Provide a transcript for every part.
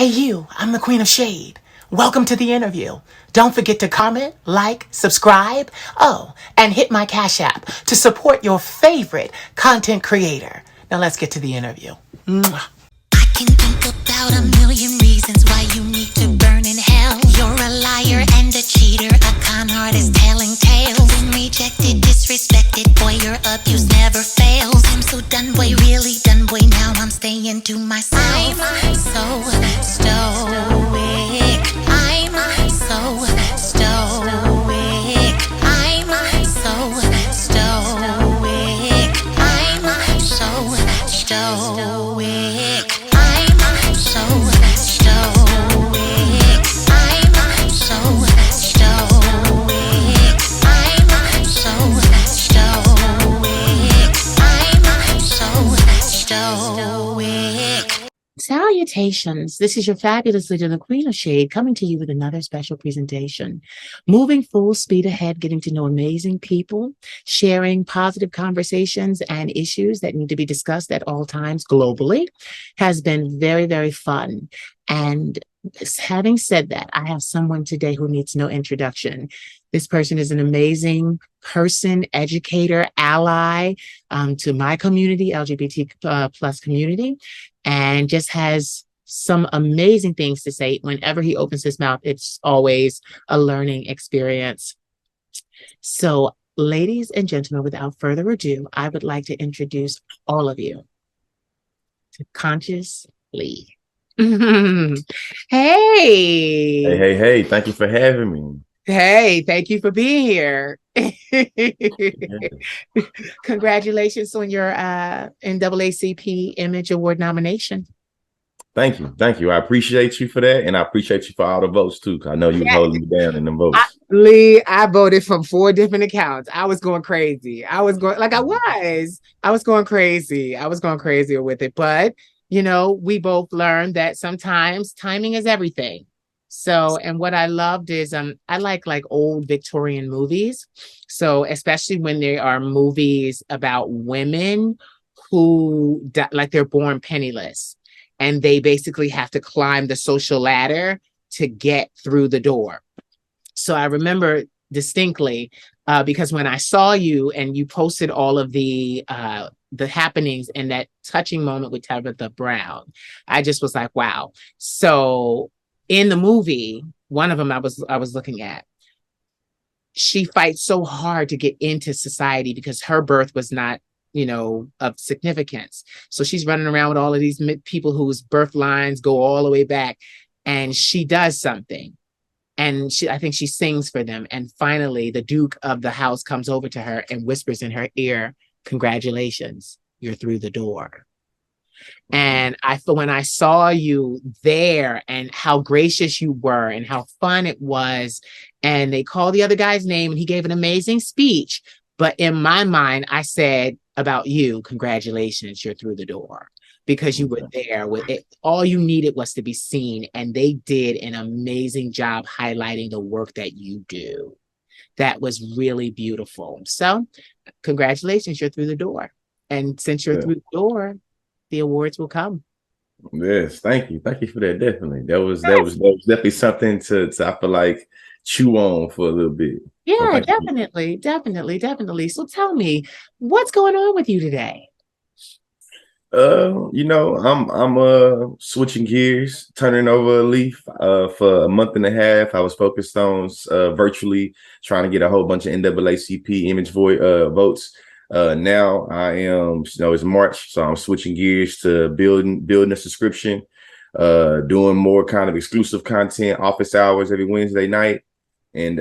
Hey you, I'm the Queen of Shade. Welcome to the interview. Don't forget to comment, like, subscribe, and hit my Cash App to support your favorite content creator. Now let's get to the interview. Mwah. I can think about a million reasons why you need to burn in hell. You're a liar and a cheater, a con artist telling tales. Been rejected, disrespected, boy, your abuse never fails. I'm so done, boy, really done, boy, now I'm staying to myself. I'm so stoic. I'm so stoic. I'm so stoic. I'm so stoic. Salutations. This is your fabulous leader, the Queen of Shade, coming to you with another special presentation. Moving full speed ahead, getting to know amazing people, sharing positive conversations and issues that need to be discussed at all times globally has been very, very fun. And having said that, I have someone today who needs no introduction. This person is an amazing person, educator, ally to my community, LGBT plus community, and just has some amazing things to say. Whenever he opens his mouth, it's always a learning experience. So, ladies and gentlemen, without further ado, I would like to introduce all of you to Conscious Lee. Hey. Hey. Thank you for having me. Hey, thank you for being here. Yeah. Congratulations on your NAACP Image Award nomination. Thank you. I appreciate you for that. And I appreciate you for all the votes too. I know you holding me down in the votes. Lee, I voted from 4 different accounts. I was going crazy. I was going crazy with it. But, you know, we both learned that sometimes timing is everything. So, and what I loved is I like old Victorian movies. So especially when there are movies about women who like they're born penniless and they basically have to climb the social ladder to get through the door. So I remember distinctly because when I saw you and you posted all of the happenings in that touching moment with Tabitha Brown, I just was like, wow. So in the movie, one of them I was looking at, she fights so hard to get into society because her birth was not, you know, of significance. So she's running around with all of these people whose birth lines go all the way back, and she does something. And I think she sings for them. And finally, the Duke of the house comes over to her and whispers in her ear, "Congratulations, you're through the door." And when I saw you there and how gracious you were and how fun it was, and they called the other guy's name and he gave an amazing speech. But in my mind, I said about you, "Congratulations, you're through the door," because you were there with it. All you needed was to be seen. And they did an amazing job highlighting the work that you do. That was really beautiful. So congratulations, you're through the door. And since you're through the door, the awards will come. Yes, thank you for that. Definitely, that was definitely something to I feel like chew on for a little bit. Yeah, definitely. So tell me, what's going on with you today? You know, I'm switching gears, turning over a leaf. For a month and a half, I was focused on virtually trying to get a whole bunch of NAACP image votes. Now I am, you know, it's March, so I'm switching gears to building a subscription, doing more kind of exclusive content, office hours every Wednesday night. And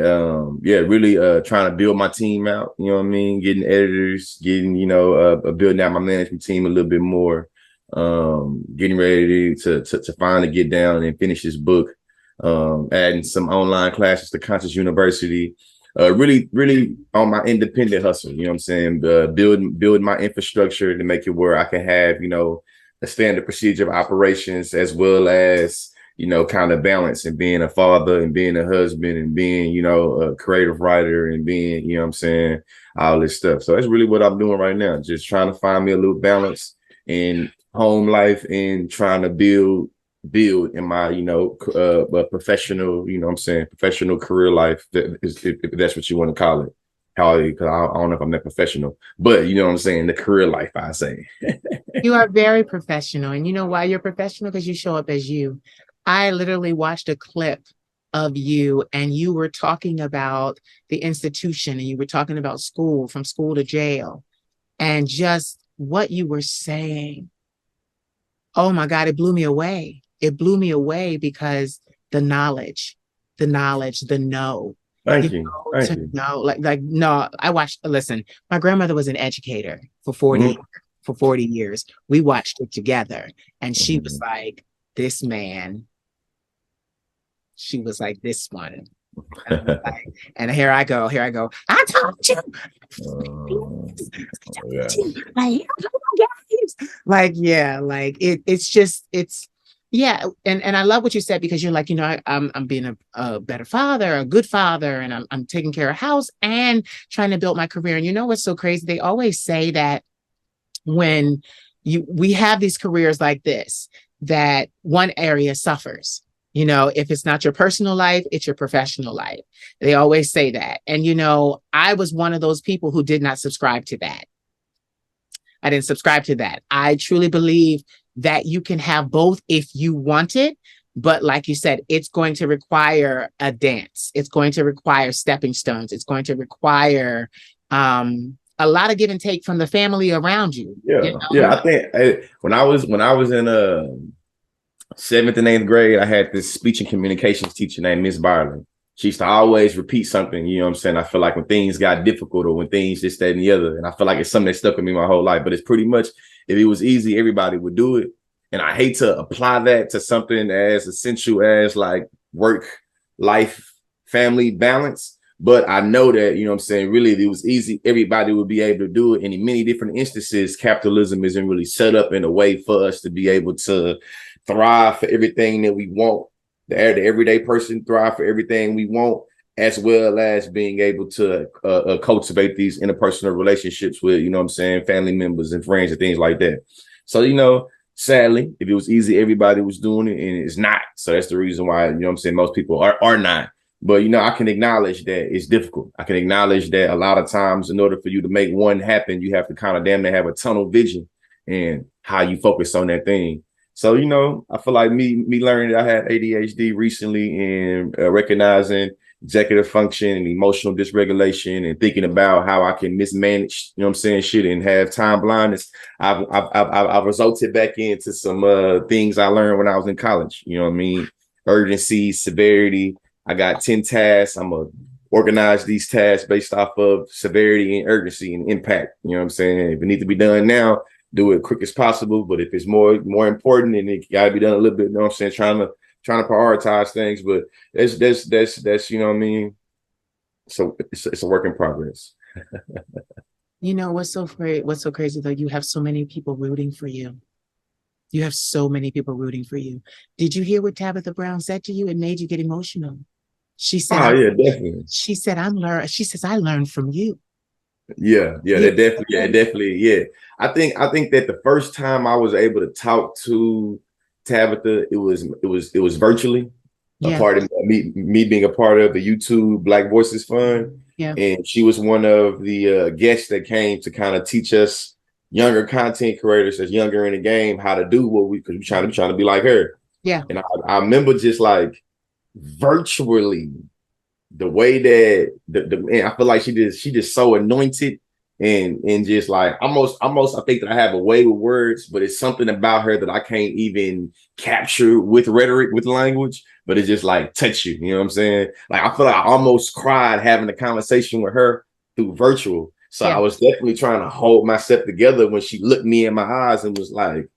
really trying to build my team out, you know what I mean? Getting editors, getting, you know, building out my management team a little bit more, getting ready to finally get down and finish this book, adding some online classes to Conscious University. Really on my independent hustle, you know what I'm saying? Building my infrastructure to make it where I can have, you know, a standard procedure of operations, as well as, you know, kind of balance and being a father and being a husband and being, you know, a creative writer and being, you know what I'm saying, all this stuff. So that's really what I'm doing right now. Just trying to find me a little balance in home life and trying to build build in my, professional, what I'm saying, professional career life. That is, if that's what you want to call it. How, because I don't know if I'm that professional, but you know what I'm saying, the career life, I say. You are very professional. And you know why you're professional? Because you show up as you. I literally watched a clip of you and you were talking about the institution and you were talking about school, from school to jail, and just what you were saying. Oh my God, it blew me away. It blew me away because the knowledge, the know, Thank you. Thank to you. know, no, I watched, listen, my grandmother was an educator for 40, Mhm. for 40 years. We watched it together. And she was Mhm. like, this man, she was like, this one. And I was like, and here I go. I told you. Yeah. Like, yeah, like it's just yeah, and I love what you said because you're like, I'm being a better father, a good father, and I'm taking care of house and trying to build my career. And you know what's so crazy? They always say that when we have these careers like this, that one area suffers. If it's not your personal life, it's your professional life. They always say that. And I was one of those people who did not subscribe to that. I didn't subscribe to that. I truly believe that you can have both if you want it. But like you said, it's going to require a dance. It's going to require stepping stones. It's going to require a lot of give and take from the family around you. Yeah. Yeah. I think when I was in seventh and eighth grade, I had this speech and communications teacher named Miss Byron. She used to always repeat something, you know what I'm saying? I feel like when things got difficult or when things this, that, and the other, and I feel like it's something that stuck with me my whole life, but it's pretty much, if it was easy, everybody would do it. And I hate to apply that to something as essential as like work, life, family balance. But I know that, you know what I'm saying, really, if it was easy, everybody would be able to do it. And in many different instances, capitalism isn't really set up in a way for us to be able to thrive for everything that we want. The everyday person thrive for everything we want, as well as being able to cultivate these interpersonal relationships with, you know what I'm saying, family members and friends and things like that. So, sadly, if it was easy, everybody was doing it, and it's not. So that's the reason why, you know what I'm saying, most people are not. But, I can acknowledge that it's difficult. I can acknowledge that a lot of times, in order for you to make one happen, you have to kind of damn near have a tunnel vision and how you focus on that thing. So, I feel like me learning that I had ADHD recently, and recognizing executive function and emotional dysregulation and thinking about how I can mismanage, you know what I'm saying, shit, and have time blindness. I've resulted back into some things I learned when I was in college. You know what I mean? Urgency, severity. I got 10 tasks. I'm going to organize these tasks based off of severity and urgency and impact. You know what I'm saying? If it needs to be done now, do it quick as possible. But if it's more important, and it got to be done a little bit, you know what I'm saying? Trying to prioritize things. But that's you know what I mean? So it's a work in progress. What's so great? What's so crazy though? You have so many people rooting for you. You have so many people rooting for you. Did you hear what Tabitha Brown said to you? It made you get emotional. She said, Oh yeah, definitely. she said, she says, I learned from you. Yeah, You definitely, yeah. I think that the first time I was able to talk to Tabitha, it was virtually, a Yeah, part of me being a part of the YouTube Black Voices Fund, yeah, and she was one of the guests that came to kind of teach us younger content creators that's younger in the game how to do what because we're trying to be like her. yeah, And I remember just like virtually the way that and I feel like she just so anointed, and just like almost I think that I have a way with words, but it's something about her that I can't even capture with rhetoric, with language, but it's just like touch you. You know what I'm saying? Like I feel like I almost cried having a conversation with her through virtual. So I yeah, was definitely trying to hold myself together when she looked me in my eyes and was like,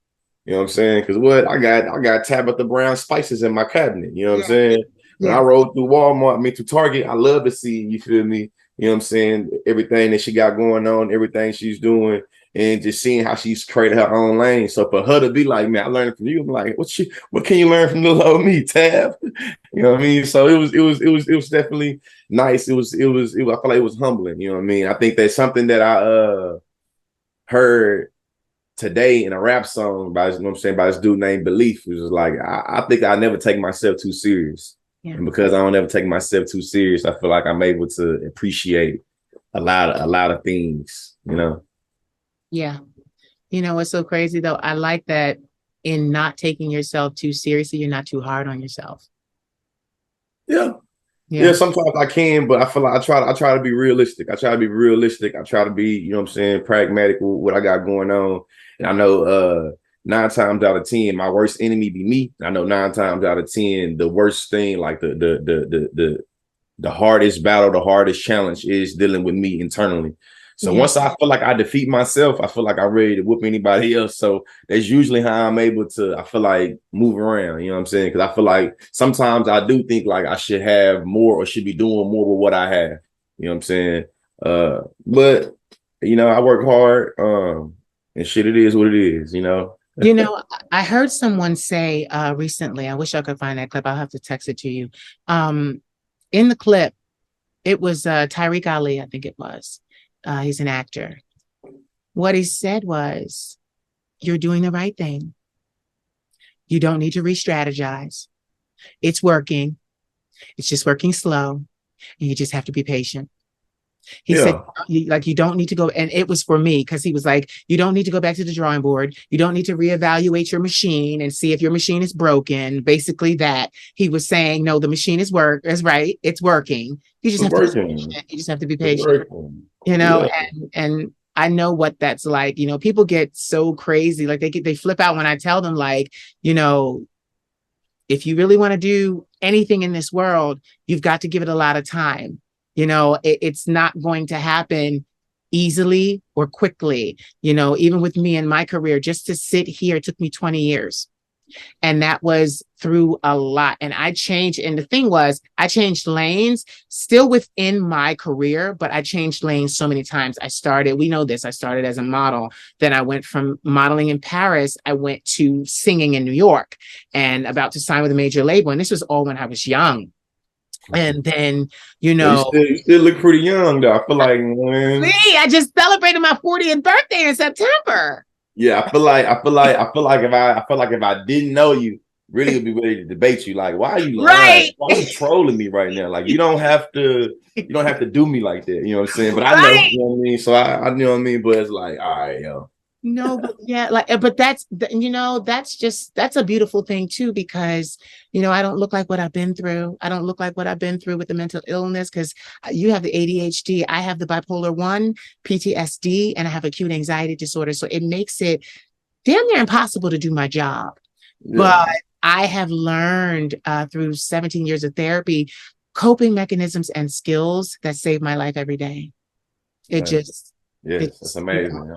you know what I'm saying? Because what I got Tabitha Brown spices in my cabinet. You know what I'm yeah, saying? When I yeah, rode through Walmart, through Target, I love to see, you feel me? You know what I'm saying? Everything that she got going on, everything she's doing, and just seeing how she's created her own lane. So for her to be like, man, I learned from you. I'm like, what can you learn from little old me, Tab? You know what I mean? So it was definitely nice. I feel like it was humbling. You know what I mean? I think that's something that I heard today in a rap song by, you know what I'm saying, by this dude named Belief, which is like, I think I never take myself too serious. Yeah. And because I don't ever take myself too serious, I feel like I'm able to appreciate a lot of things, you know? Yeah. You know, what's so crazy though? I like that in not taking yourself too seriously, you're not too hard on yourself. Yeah. Yeah. Yeah, sometimes I can, but I feel like I try to be realistic. I try to be realistic. I try to be, you know what I'm saying, pragmatic with what I got going on. And I know 9 times out of 10, my worst enemy be me. I know 9 times out of 10, the worst thing, like the hardest battle, the hardest challenge is dealing with me internally. So once I feel like I defeat myself, I feel like I'm ready to whoop anybody else. So that's usually how I'm able to, I feel like, move around, you know what I'm saying? Because I feel like sometimes I do think like I should have more or should be doing more with what I have. You know what I'm saying? But you know, I work hard, and shit, it is what it is, you know. You know, I heard someone say recently, I wish I could find that clip. I'll have to text it to you. In the clip, it was Tyreek Ali, I think it was. He's an actor. What he said was, you're doing the right thing. You don't need to re-strategize. It's working. It's just working slow. And you just have to be patient. He said, like, you don't need to go. And it was for me because he was like, you don't need to go back to the drawing board. You don't need to reevaluate your machine and see if your machine is broken. Basically that he was saying, no, the machine is right. It's working. You just have to be patient. You just have to be patient, you know, and I know what that's like. You know, people get so crazy. Like they flip out when I tell them, like, you know, if you really want to do anything in this world, you've got to give it a lot of time. You know, it's not going to happen easily or quickly. You know, even with me in my career, just to sit here, it took me 20 years. And that was through a lot. And I changed. And the thing was, I changed lanes still within my career, but I changed lanes so many times. We know this, I started as a model. Then I went from modeling in Paris. I went to singing in New York and about to sign with a major label. And this was all when I was young. And then, you know, you still look pretty young though. I feel like, man. See, I just celebrated my 40th birthday in September. Yeah, I feel like if I didn't know you, really would be ready to debate you. Like, why are you lying? Right. Why are you trolling me right now? Like, you don't have to do me like that. You know what I'm saying? But I know, you know what I mean? So I know what I mean, but it's like, all right, yo. No, but yeah, like, but that's, you know, that's a beautiful thing too, because, you know, I don't look like what I've been through. I don't look like what I've been through with the mental illness, because you have the ADHD, I have the bipolar 1, PTSD, and I have acute anxiety disorder. So it makes it damn near impossible to do my job. Yeah. But I have learned through 17 years of therapy, coping mechanisms and skills that save my life every day. It just, yes, that's amazing.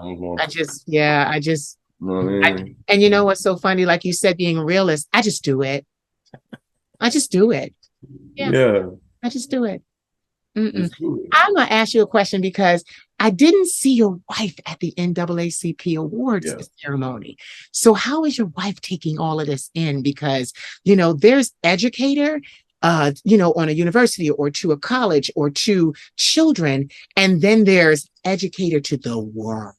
And you know what's so funny? Like you said, being a realist, I just do it. I just do it. Yeah. I just do it. I'm going to ask you a question because I didn't see your wife at the NAACP awards ceremony. So how is your wife taking all of this in? Because, you know, there's educator, you know, on a university or to a college or to children. And then there's educator to the world.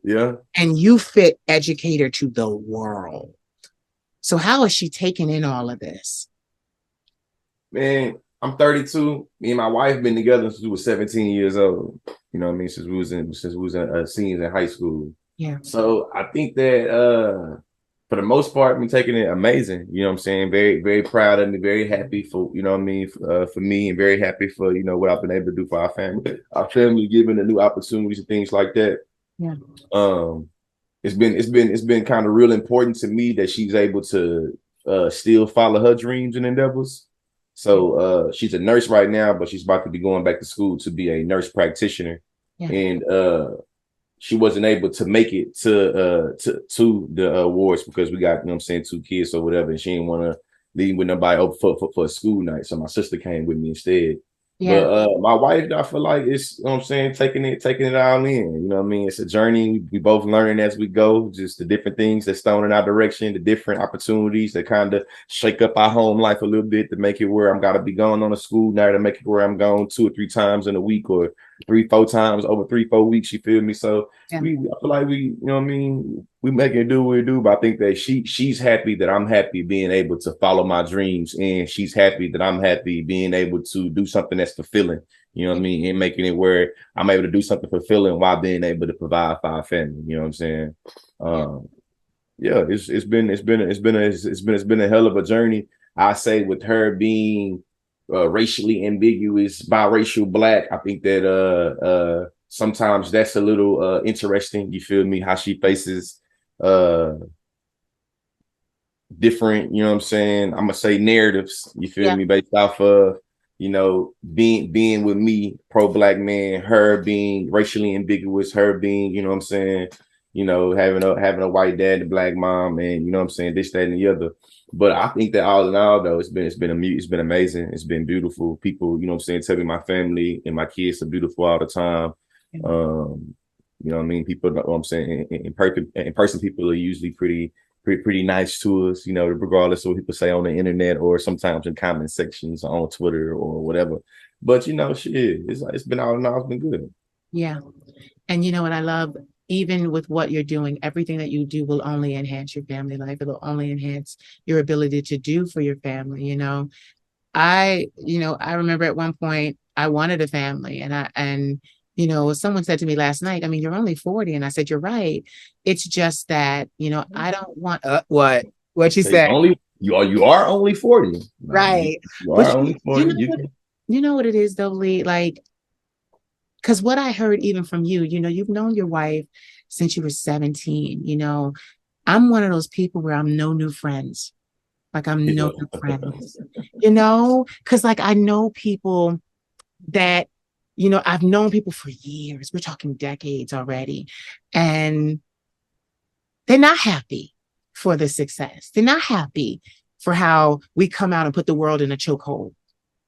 Yeah. And you fit educator to the world. So how is she taking in all of this? Man, I'm 32. Me and my wife been together since we were 17 years old. You know what I mean? Since we was in seniors in high school. Yeah. So I think that for the most part, me taking it amazing. You know what I'm saying? Very, very proud of me. Very happy for, you know what I mean, for me, and very happy for, you know, what I've been able to do for our family. Our family giving the new opportunities and things like that. Yeah. It's been kind of real important to me that she's able to still follow her dreams and endeavors. So she's a nurse right now, but she's about to be going back to school to be a nurse practitioner. Yeah. And she wasn't able to make it to the awards because we got, you know what I'm saying, 2 kids or whatever, and she didn't want to leave with nobody for a school night. So my sister came with me instead. Yeah. But my wife, I feel like it's, you know what I'm saying, taking it all in. You know what I mean? It's a journey. We both learning as we go, just the different things that's thrown in our direction, the different opportunities that kind of shake up our home life a little bit to make it where I'm got to be going on a school night, to make it where I'm going 2 or 3 times in a week, or 3-4 times over 3-4 weeks. You feel me? So Yeah. I feel like we, you know what I mean? We make it do what we do, but I think that she's happy that I'm happy being able to follow my dreams, and she's happy that I'm happy being able to do something that's fulfilling. You know what I mean? And making it where I'm able to do something fulfilling while being able to provide for our family. You know what I'm saying? Yeah. Yeah, it's been a hell of a journey. I say with her being racially ambiguous, biracial black, I think that sometimes that's a little interesting. You feel me? How she faces uh different, you know what I'm saying? I'm gonna say narratives, you feel Yeah. me, based off of, being with me, pro-black man, her being racially ambiguous, her being, you know what I'm saying, having a white dad, a black mom, and you know what I'm saying, this, that, and the other. But I think that all in all, though, it's been amazing. It's been beautiful. People, you know what I'm saying, tell me my family and my kids are beautiful all the time. You know what I mean? People, you know what I'm saying, in person, people are usually pretty nice to us, regardless of what people say on the internet or sometimes in comment sections on Twitter or whatever. But shit, it's been all in all, it's been good. Yeah. And you know what I love, even with what you're doing, everything that you do will only enhance your family life. It'll only enhance your ability to do for your family. I remember at one point I wanted a family, someone said to me last night, I mean, you're only 40. And I said, you're right. It's just that, I don't want what you Say said. you are only 40. Right. You But are only 40. you know what it is though, Lee? Like, because what I heard even from you, you've known your wife since you were 17. I'm one of those people where I'm no new friends. Like I'm no new friends, because like I know people that, I've known people for years. We're talking decades already. And they're not happy for the success. They're not happy for how we come out and put the world in a chokehold.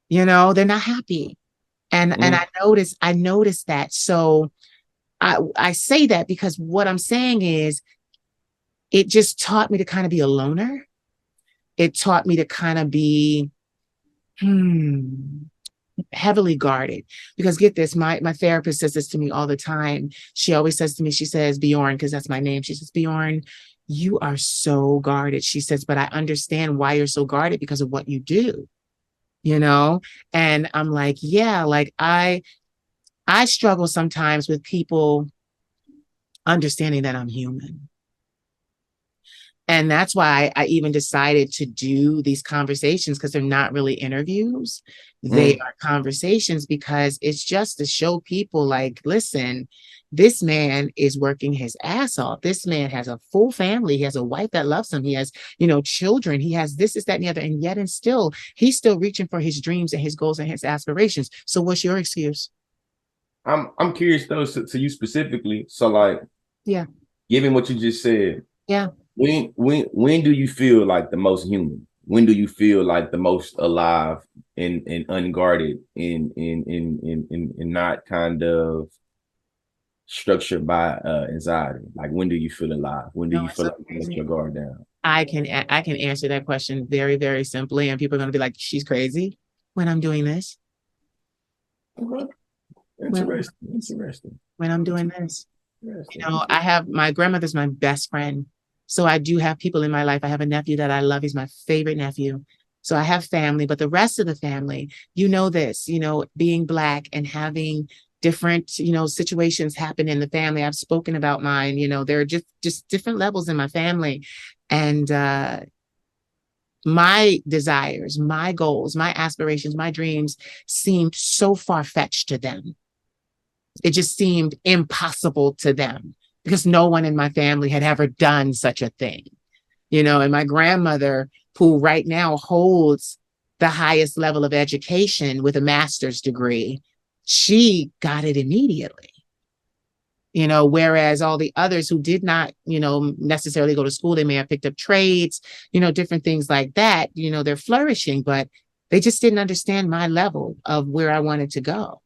They're not happy. And I noticed that. So I say that because what I'm saying is it just taught me to kind of be a loner. It taught me to kind of be heavily guarded. Because get this, my therapist says this to me all the time. She always says to me, she says, Bjorn, because that's my name. She says, Bjorn, you are so guarded. She says, but I understand why you're so guarded because of what you do, And I'm like, yeah, like I struggle sometimes with people understanding that I'm human. And that's why I even decided to do these conversations, because they're not really interviews. They are conversations, because it's just to show people like, listen, this man is working his ass off. This man has a full family. He has a wife that loves him. He has, children. He has this, that, and the other. And yet, he's still reaching for his dreams and his goals and his aspirations. So what's your excuse? I'm curious though, to you specifically. So like, yeah, given what you just said, yeah. When do you feel like the most human? When do you feel like the most alive and unguarded and not kind of structured by anxiety? Like, when do you feel alive? When do you feel like you let your guard down? I can answer that question very, very simply, and people are going to be like, she's crazy. When I'm doing this. Interesting. When I'm doing this. I have my grandmother's my best friend. So I do have people in my life. I have a nephew that I love. He's my favorite nephew. So I have family, but the rest of the family, this, being Black and having different, situations happen in the family. I've spoken about mine, there are just different levels in my family. And my desires, my goals, my aspirations, my dreams seemed so far-fetched to them. It just seemed impossible to them, because no one in my family had ever done such a thing, and my grandmother, who right now holds the highest level of education with a master's degree, she got it immediately, whereas all the others who did not, necessarily go to school, they may have picked up trades, different things like that, they're flourishing, but they just didn't understand my level of where I wanted to go.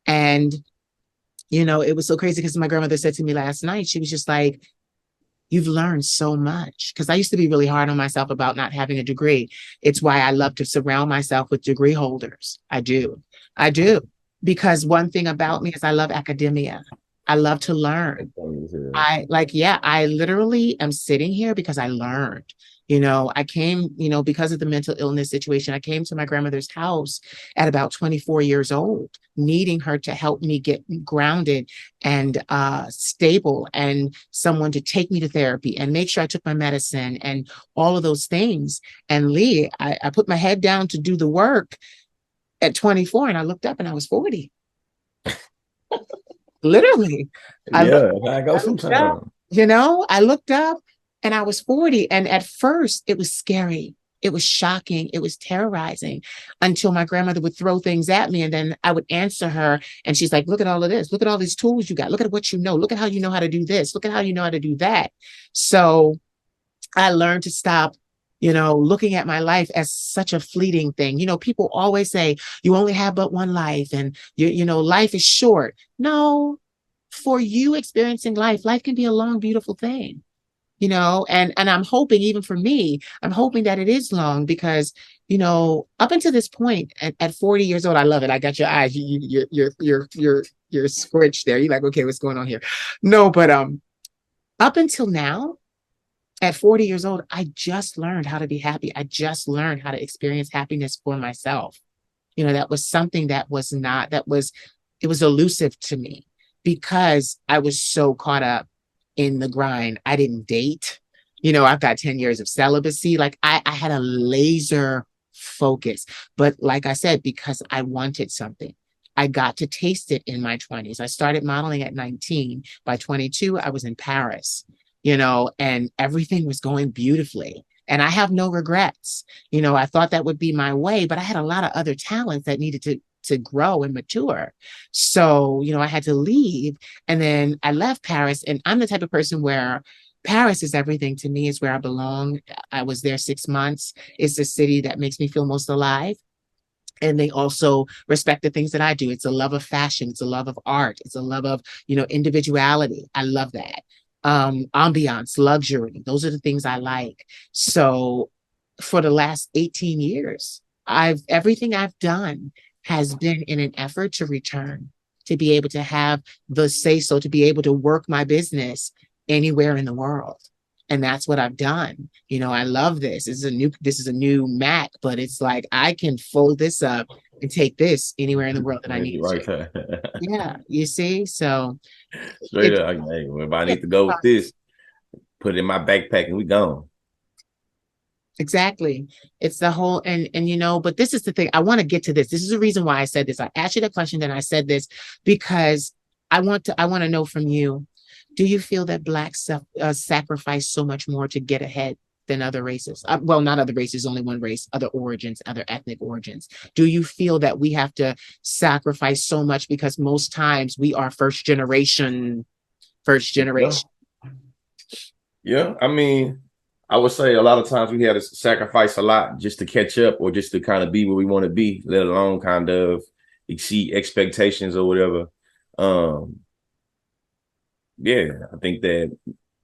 And it was so crazy, because my grandmother said to me last night, she was just like, you've learned so much. Because I used to be really hard on myself about not having a degree. It's why I love to surround myself with degree holders. I do. because one thing about me is I love academia. I love to learn. I literally am sitting here because I learned. I came, because of the mental illness situation, I came to my grandmother's house at about 24 years old, needing her to help me get grounded and stable, and someone to take me to therapy and make sure I took my medicine and all of those things. And Lee, I put my head down to do the work at 24, and I looked up and I was 40. Literally. Yeah, I go I looked up, sometimes. I looked up and I was 40. And at first it was scary. It was shocking. It was terrorizing until my grandmother would throw things at me. And then I would answer her. And she's like, look at all of this. Look at all these tools you got. Look at what you know. Look at how you know how to do this. Look at how you know how to do that. So I learned to stop, looking at my life as such a fleeting thing. People always say you only have but one life, and life is short. No, for you experiencing life can be a long, beautiful thing, and I'm hoping, even for me, I'm hoping that it is long because, up until this point at 40 years old, I love it. I got your eyes. You're squished there. You're like, okay, what's going on here? No, but up until now, at 40 years old, I just learned how to be happy. I just learned how to experience happiness for myself. That was something that was not, it was elusive to me because I was so caught up in the grind. I didn't date. I've got 10 years of celibacy. Like I had a laser focus. But like I said, because I wanted something, I got to taste it in my 20s. I started modeling at 19. By 22, I was in Paris, and everything was going beautifully. And I have no regrets. I thought that would be my way, but I had a lot of other talents that needed to grow and mature. So, I had to leave. And then I left Paris. And I'm the type of person where Paris is everything to me, is where I belong. I was there 6 months. It's the city that makes me feel most alive. And they also respect the things that I do. It's a love of fashion. It's a love of art. It's a love of, individuality. I love that. Ambiance, luxury. Those are the things I like. So for the last 18 years, everything I've done has been in an effort to return, to be able to have the say so, to be able to work my business anywhere in the world. And that's what I've done. I love this. This is a new Mac, but it's like I can fold this up and take this anywhere in the world that I need Right to. there. Yeah, you see? So Straight up. Hey, if I need to go with this, put it in my backpack and we gone. exactly. It's the whole but this is the thing. I want to get to this. This is the reason why I said this. I asked you the question, and I said this because I want to know from you. Do you feel that Blacks sacrifice so much more to get ahead than other races? Well, not other races, only one race, other origins, other ethnic origins. Do you feel that we have to sacrifice so much because most times we are first generation? Yeah. I mean, I would say a lot of times we had to sacrifice a lot just to catch up or just to kind of be where we want to be, let alone kind of exceed expectations or whatever. Yeah, I think that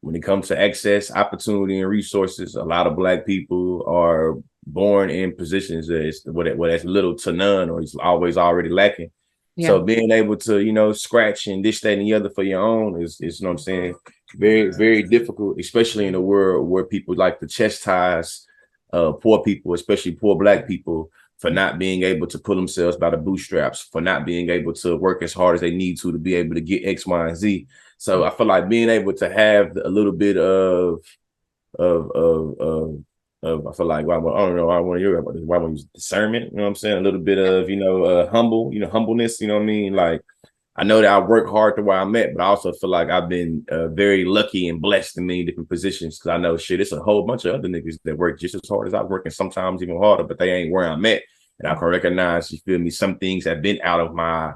when it comes to access, opportunity, and resources, a lot of Black people are born in positions that's little to none, or it's always already lacking. Yeah. So being able to, scratch and this, that, and the other for your own is you know what I'm saying, very, very difficult, especially in a world where people like to chastise poor people, especially poor Black people, for not being able to pull themselves by the bootstraps, for not being able to work as hard as they need to be able to get X, Y, and Z. So I feel like being able to have a little bit of I feel like, well, I don't know, I want to hear about this. Why want to use discernment? You know what I'm saying? A little bit of humbleness. You know what I mean? Like, I know that I work hard to where I'm at, but I also feel like I've been very lucky and blessed in many different positions, because I know it's a whole bunch of other niggas that work just as hard as I work, and sometimes even harder, but they ain't where I'm at. And I can recognize, you feel me, some things have been out of my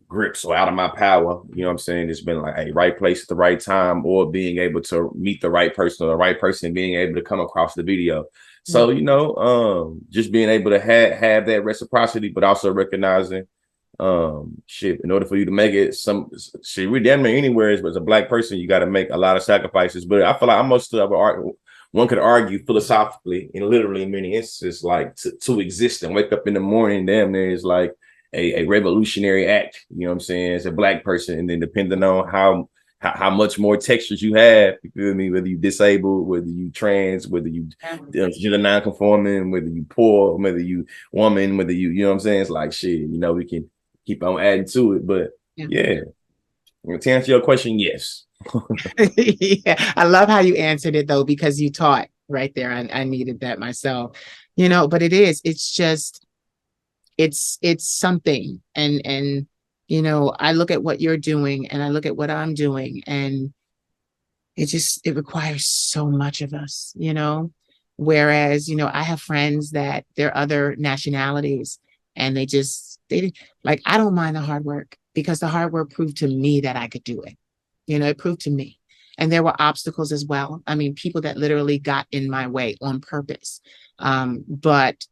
grip, so out of my power. You know what I'm saying? It's been like a right place at the right time, or being able to meet the right person, or the right person being able to come across the video. So, just being able to have that reciprocity, but also recognizing in order for you to make it we damn near anywhere as a Black person, you got to make a lot of sacrifices. But I feel like one could argue philosophically and literally in many instances, like to exist and wake up in the morning, damn near is like a revolutionary act, you know what I'm saying, as a Black person. And then depending on how much more textures you have, you feel me, whether you disabled, whether you trans, whether you gender non-conforming, whether you poor, whether you woman, whether you know what I'm saying, it's like shit, you know, we can keep on adding to it. But yeah, to answer your question, yes. Yeah, I love how you answered it though, because you taught right there. I needed that myself, you know, but it's just, it's something. And, you know, I look at what you're doing and I look at what I'm doing, and it requires so much of us, you know, whereas, you know, I have friends that they're other nationalities and they like, I don't mind the hard work because the hard work proved to me that I could do it. You know, it proved to me. And there were obstacles as well. I mean, people that literally got in my way on purpose. But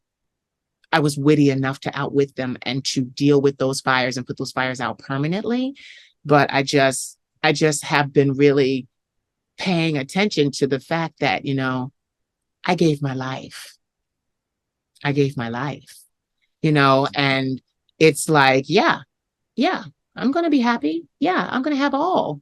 I was witty enough to outwit them and to deal with those fires and put those fires out permanently. But I just have been really paying attention to the fact that, you know, I gave my life. I gave my life, you know, and it's like, yeah, I'm going to be happy. Yeah, I'm going to have all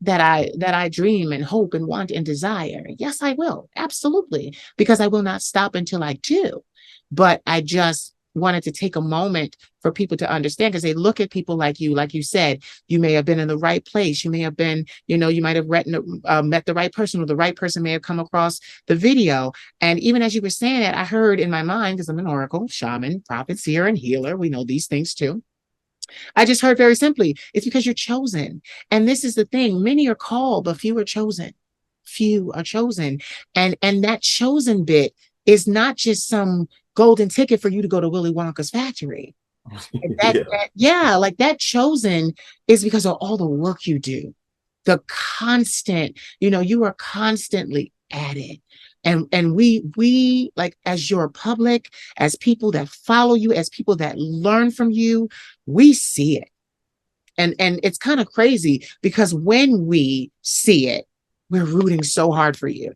that I dream and hope and want and desire. Yes, I will. Absolutely. Because I will not stop until I do. But I just wanted to take a moment for people to understand, because they look at people like you said, you may have been in the right place. You may have been, you know, you might have met the right person, or the right person may have come across the video. And even as you were saying it, I heard in my mind, because I'm an oracle, shaman, prophet, seer, and healer. We know these things too. I just heard very simply, it's because you're chosen. And this is the thing. Many are called, but few are chosen. Few are chosen. And that chosen bit is not just some golden ticket for you to go to Willy Wonka's factory. Like that chosen is because of all the work you do. The constant, you know, you are constantly at it. And we like, as your public, as people that follow you, as people that learn from you, we see it. And it's kind of crazy because when we see it, we're rooting so hard for you.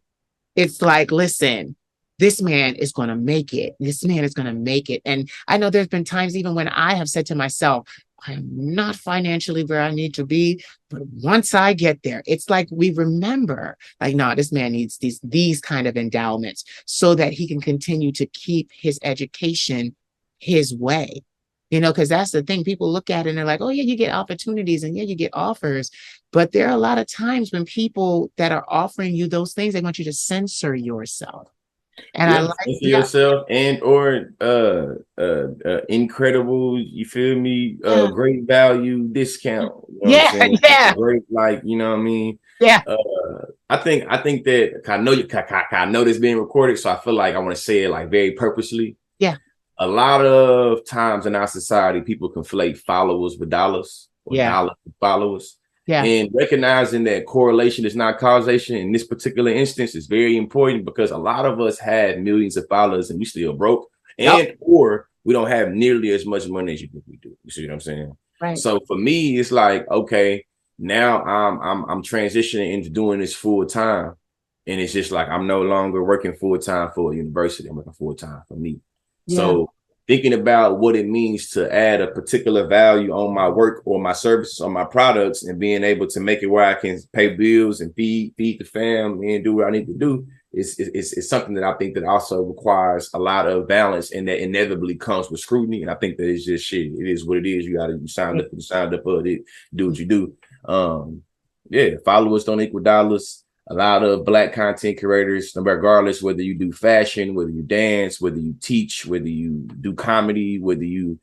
It's like, listen, this man is going to make it. This man is going to make it. And I know there's been times even when I have said to myself, I'm not financially where I need to be, but once I get there, it's like we remember, like, no, this man needs these kind of endowments so that he can continue to keep his education his way. You know, because that's the thing. People look at it and they're like, oh, yeah, you get opportunities and yeah, you get offers. But there are a lot of times when people that are offering you those things, they want you to censor yourself. And I like yourself and or incredible, you feel me? Great value discount. You know what I'm saying? Great, like, you know what I mean? Yeah. I think that I know this being recorded, so I feel like I want to say it like very purposely. Yeah. A lot of times in our society, people conflate followers with dollars, or dollars with followers. Yeah. And recognizing that correlation is not causation in this particular instance is very important, because a lot of us had millions of followers and we still broke, and or we don't have nearly as much money as you think we do. You see what I'm saying? Right. So for me, it's like, okay, now I'm transitioning into doing this full time, and it's just like I'm no longer working full time for a university. I'm working full time for me. Yeah. So thinking about what it means to add a particular value on my work or my services or my products, and being able to make it where I can pay bills and feed the family and do what I need to do is something that I think that also requires a lot of balance, and that inevitably comes with scrutiny. And I think that it's just shit. It is what it is. You signed up for it. Do what you do. Followers don't equal dollars. A lot of Black content creators, regardless whether you do fashion, whether you dance, whether you teach, whether you do comedy, whether you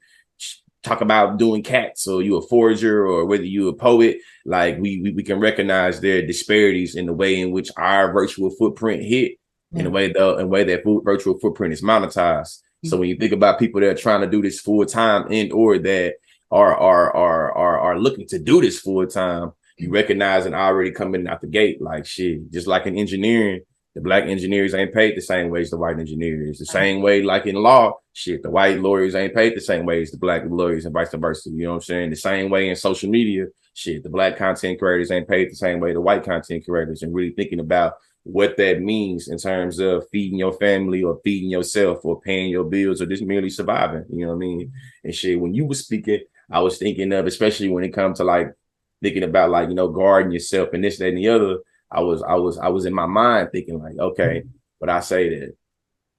talk about doing cats, or you a forager, or whether you a poet, like we can recognize their disparities in the way in which our virtual footprint hit, in the way that virtual footprint is monetized. So when you think about people that are trying to do this full time, and or that are looking to do this full time, you recognize and already coming out the gate, like shit, just like in engineering, the Black engineers ain't paid the same way as the white engineers. The same way, like in law, shit, the white lawyers ain't paid the same way as the Black lawyers, and vice versa. You know what I'm saying? The same way in social media, shit, the Black content creators ain't paid the same way the white content creators. And really thinking about what that means in terms of feeding your family or feeding yourself or paying your bills or just merely surviving. You know what I mean? And shit, when you were speaking, I was thinking of, especially when it comes to like thinking about like, you know, guarding yourself and this, that, and the other. I was in my mind thinking like, okay, but I say that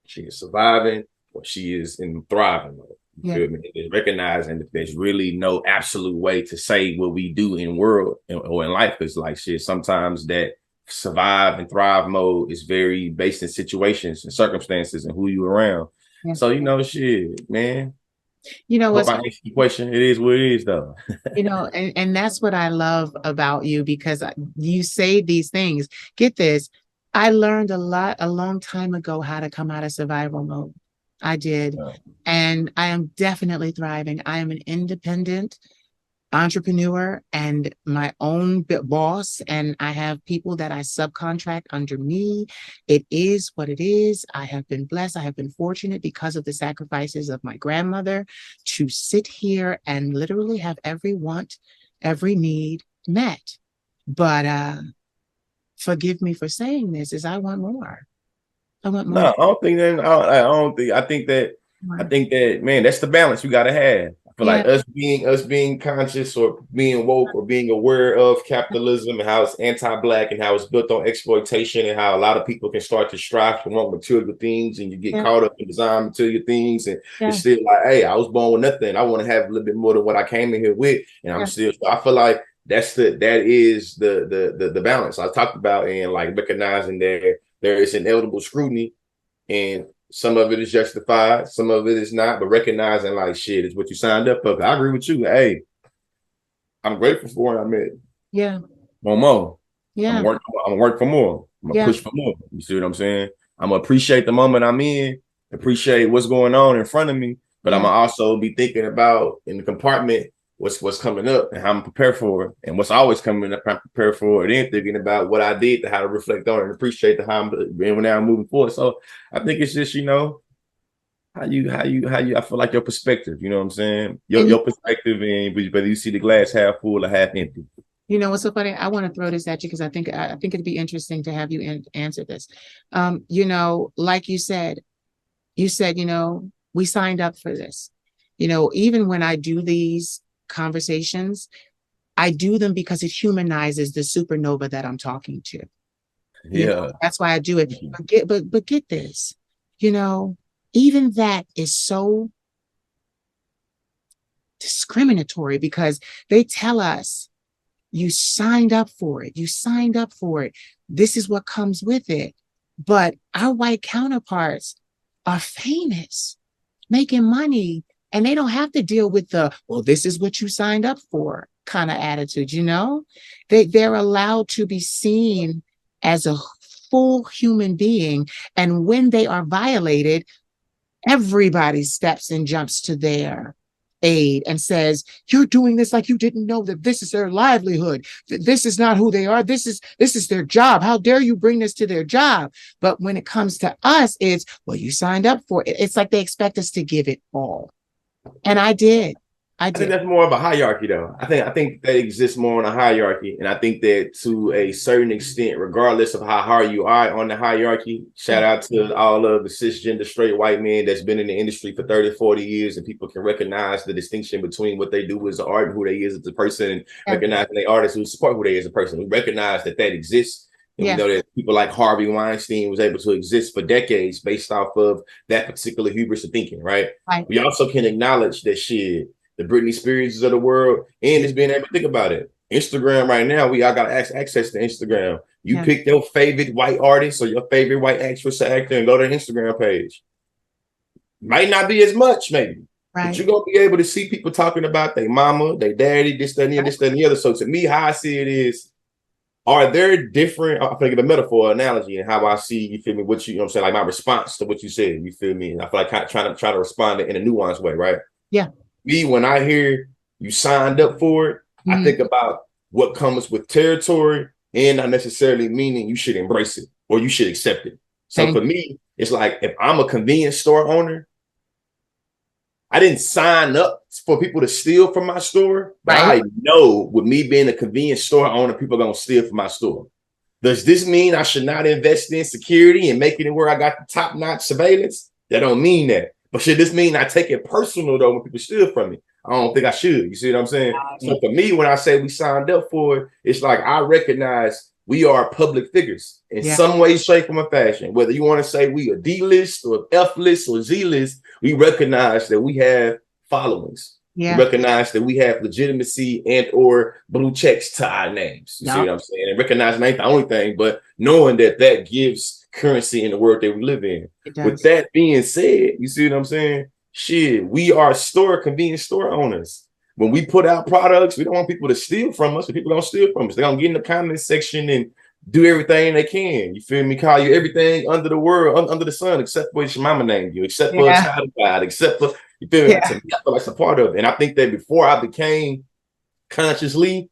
she is surviving or she is in thriving mode. You feel me? It's recognizing that there's really no absolute way to say what we do in world or in life. Is like shit. Sometimes that survive and thrive mode is very based in situations and circumstances and who you around. Yeah. So, you know, shit, man. You know Hope what's I answered the question. It is what it is, though. you know, and that's what I love about you, because you say these things. Get this. I learned a long time ago how to come out of survival mode. I did. Yeah. And I am definitely thriving. I am an independent entrepreneur and my own boss, and I have people that I subcontract under me. It is what it is. I have been blessed. I have been fortunate because of the sacrifices of my grandmother to sit here and literally have every want, every need met. But forgive me for saying this, is I want more. I want No, more. I don't think that. I don't think. I think that, man, that's the balance you got to have. I feel like Yeah, us being conscious or being woke or being aware of capitalism and how it's anti-black and how it's built on exploitation and how a lot of people can start to strive to want material things and you get yeah, caught up in design material things and yeah, it's still like, hey, I was born with nothing. I want to have a little bit more than what I came in here with, and I'm yeah. still. I feel like that is the balance I talked about, and like recognizing that there is inevitable scrutiny and some of it is justified, some of it is not, but recognizing like shit is what you signed up for. I agree with you. Hey, I'm grateful for it. I mean, Yeah, one more. I'm yeah, work. I'm gonna work for more. I'm gonna yeah, push for more. You see what I'm saying? I'm gonna appreciate the moment I'm in, appreciate what's going on in front of me, but I'm yeah. gonna also be thinking about in the compartment what's coming up and how I'm prepared for it, and what's always coming up. I'm prepared for it, and then thinking about what I did to how to reflect on it and appreciate the how I'm being now moving forward. So I think it's just how you I feel like your perspective, you know what I'm saying? Your And your perspective and whether you see the glass half full or half empty. you know what's so funny? I want to throw this at you because I think it'd be interesting to have you answer this. You know, like you said, you know, we signed up for this. You know, even when I do these conversations, I do them because it humanizes the supernova that I'm talking to. You know, Yeah. that's why I do it. But get this, you know, even that is so discriminatory because they tell us you signed up for it. You signed up for it. This is what comes with it. But our white counterparts are famous, making money, and they don't have to deal with the, well, this is what you signed up for kind of attitude, you know? They're allowed to be seen as a full human being. And when they are violated, everybody steps and jumps to their aid and says, you're doing this like you didn't know that this is their livelihood. This is not who they are. This is their job. How dare you bring this to their job? But when it comes to us, it's, well, you signed up for it. It's like they expect us to give it all. And I did. I I think did. that's more of a hierarchy, though. I think that exists more on a hierarchy, and I think that to a certain extent, regardless of how hard you are on the hierarchy, shout Yeah. out to all of the cisgender straight white men that's been in the industry for 30, 40 years, and people can recognize the distinction between what they do as an art and who they is as a person, and Yeah. recognizing they artists who support who they is as a person. We recognize that exists. And we Yeah. know that people like Harvey Weinstein was able to exist for decades based off of that particular hubris of thinking, right? Right. We also can acknowledge that shit, the Britney Spears of the world, and just being able to think about it. Instagram right now, we all got access to Instagram. You Yeah. pick your favorite white artist or your favorite white actress or actor and go to the Instagram page. Might not be as much, maybe, but you're Right. gonna be able to see people talking about their mama, their daddy, this, that, and the other, this, that, and the other. So to me, how I see it is, are there different, I think of a metaphor analogy and how I see, you feel me, what you know what I'm saying, like my response to what you said, you feel me? And I feel like try to respond in a nuanced way, right? Yeah. Me, when I hear you signed up for it, I Mhm. think about what comes with territory and not necessarily meaning you should embrace it or you should accept it. So Thank for me, it's like if I'm a convenience store owner, I didn't sign up for people to steal from my store, but Right. I know with me being a convenience store owner, people are going to steal from my store. Does this mean I should not invest in security and making it where I got the top-notch surveillance? That don't mean that. But should this mean I take it personal though when people steal from me? I don't think I should. You see what I'm saying? So for me, when I say we signed up for it, it's like I recognize we are public figures in some way, shape, or fashion. Whether you want to say we a D list or F list or Z list, we recognize that we have followings. Yeah. We recognize that we have legitimacy and or blue checks to our names. You see what I'm saying? And recognizing ain't the only thing, but knowing that that gives currency in the world that we live in. With that being said, you see what I'm saying? Shit, we are convenience store owners. When we put out products, we don't want people to steal from us. If people don't steal from us, they're gonna get in the comment section and do everything they can. You feel me? Call you everything under the world, under the sun, except for what your mama named you, except for a child of God, except for, you feel me? To me, I feel like it's a part of it. And I think that before I became consciously,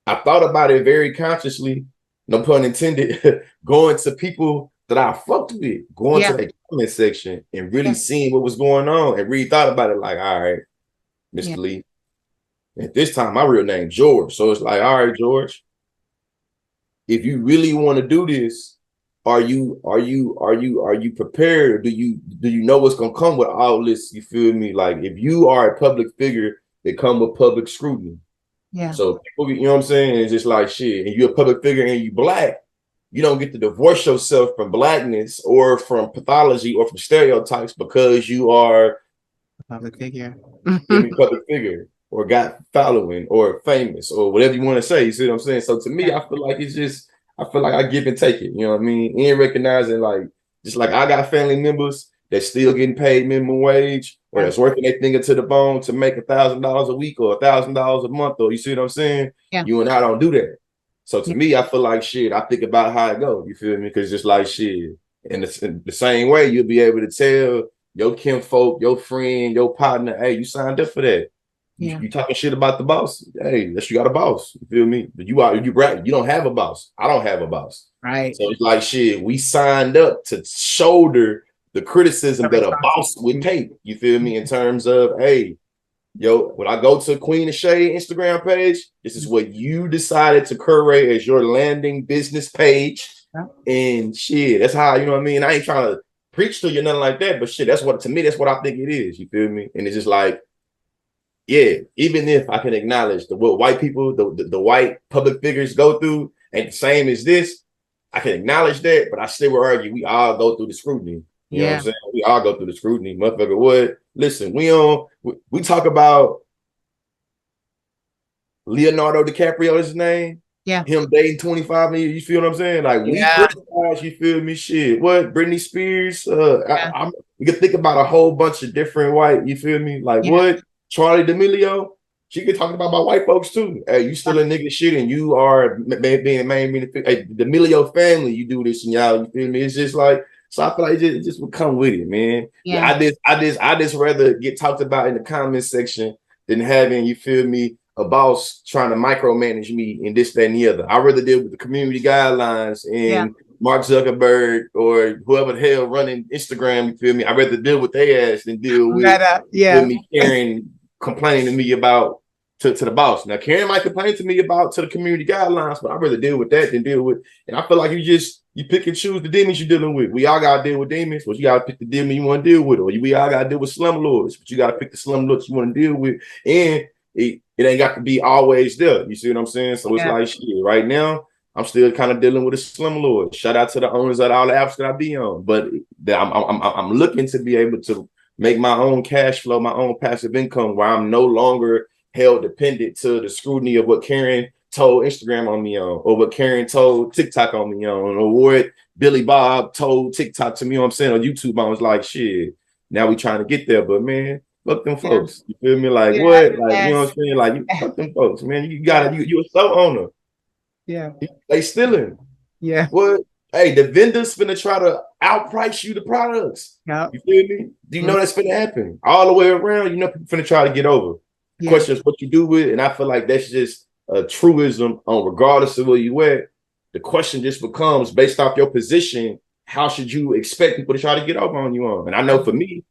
I thought about it very consciously, no pun intended, going to people that I fucked with, going to the comment section and really seeing what was going on and really thought about it like, all right, Mr. Lee. At this time, my real name George. So it's like, all right, George, if you really want to do this, are you prepared? Or do you know what's gonna come with all this? You feel me? Like if you are a public figure, it come with public scrutiny. Yeah. So people, you know what I'm saying? It's just like shit. And you're a public figure and you black, you don't get to divorce yourself from blackness or from pathology or from stereotypes because you are a public figure. Public figure. Or got following or famous or whatever you want to say. You see what I'm saying? So to me, I feel like it's just, I feel like I give and take it. You know what I mean? And recognizing like, just like I got family members that's still getting paid minimum wage or that's working their finger to the bone to make $1,000 a week or $1,000 a month. Or you see what I'm saying? Yeah. You and I don't do that. So to me, I feel like shit, I think about how it goes. You feel me? Because just like shit, in the same way, you'll be able to tell your kinfolk, your friend, your partner, hey, you signed up for that. Yeah. You talking shit about the boss. Hey, unless you got a boss. You feel me? But you don't have a boss. I don't have a boss. Right. So it's like shit. We signed up to shoulder the criticism that a boss would take. You feel me? In terms of, hey, yo, when I go to Queen of Shade Instagram page, this is what you decided to curate as your landing business page. And shit, that's how, you know what I mean? I ain't trying to preach to you, nothing like that, but shit, that's what, to me, that's what I think it is. You feel me? And it's just like, yeah, even if I can acknowledge what white people, the white public figures go through ain't the same as this, I can acknowledge that, but I still would argue we all go through the scrutiny. You know what I'm saying? We all go through the scrutiny. Motherfucker, what? Listen, we talk about Leonardo DiCaprio is his name. Yeah. Him dating 25 million. You feel what I'm saying? Like we criticize, you feel me? Shit. What? Britney Spears? We can think about a whole bunch of different white, you feel me? Like what? Charlie D'Amelio, she can talk about white folks too. Hey, you still a nigga shit and you are being a main, hey, the D'Amelio family, you do this and y'all, you feel me? It's just like, so I feel like it just would come with it, man. Yeah. I just rather get talked about in the comment section than having, you feel me, a boss trying to micromanage me and this, that, and the other. I'd rather deal with the community guidelines and Mark Zuckerberg or whoever the hell running Instagram, you feel me? I'd rather deal with their ass than deal with, with me Karen complaining to me about to the boss. Now Karen might complain to me about to the community guidelines, but I'd rather deal with that than deal with. And I feel like you pick and choose the demons you're dealing with. We all gotta deal with demons, but you gotta pick the demon you want to deal with, or we all gotta deal with slumlords, but you gotta pick the slumlords you want to deal with. And it ain't got to be always there. You see what I'm saying? So it's like shit. Right now, I'm still kind of dealing with a slumlord. Shout out to the owners of all the apps that I be on, but I'm looking to be able to make my own cash flow, my own passive income, where I'm no longer held dependent to the scrutiny of what Karen told Instagram on me on, or what Karen told TikTok on me on, or what Billy Bob told TikTok to me, you know what I'm saying, on YouTube. I was like, shit, now we trying to get there, but man, fuck them folks. You feel me? Like what? Like, you know what I'm saying? Like, you fuck them folks, man. You gotta, you a so owner. Yeah. They stealing. Yeah. What? Hey, the vendors finna try to outprice you the products. Yep. You feel me? Do you know that's finna happen? All the way around, you know, people finna try to get over. The question is what you do with it. And I feel like that's just a truism on regardless of where you at. The question just becomes, based off your position, how should you expect people to try to get over on you on? And I know for me,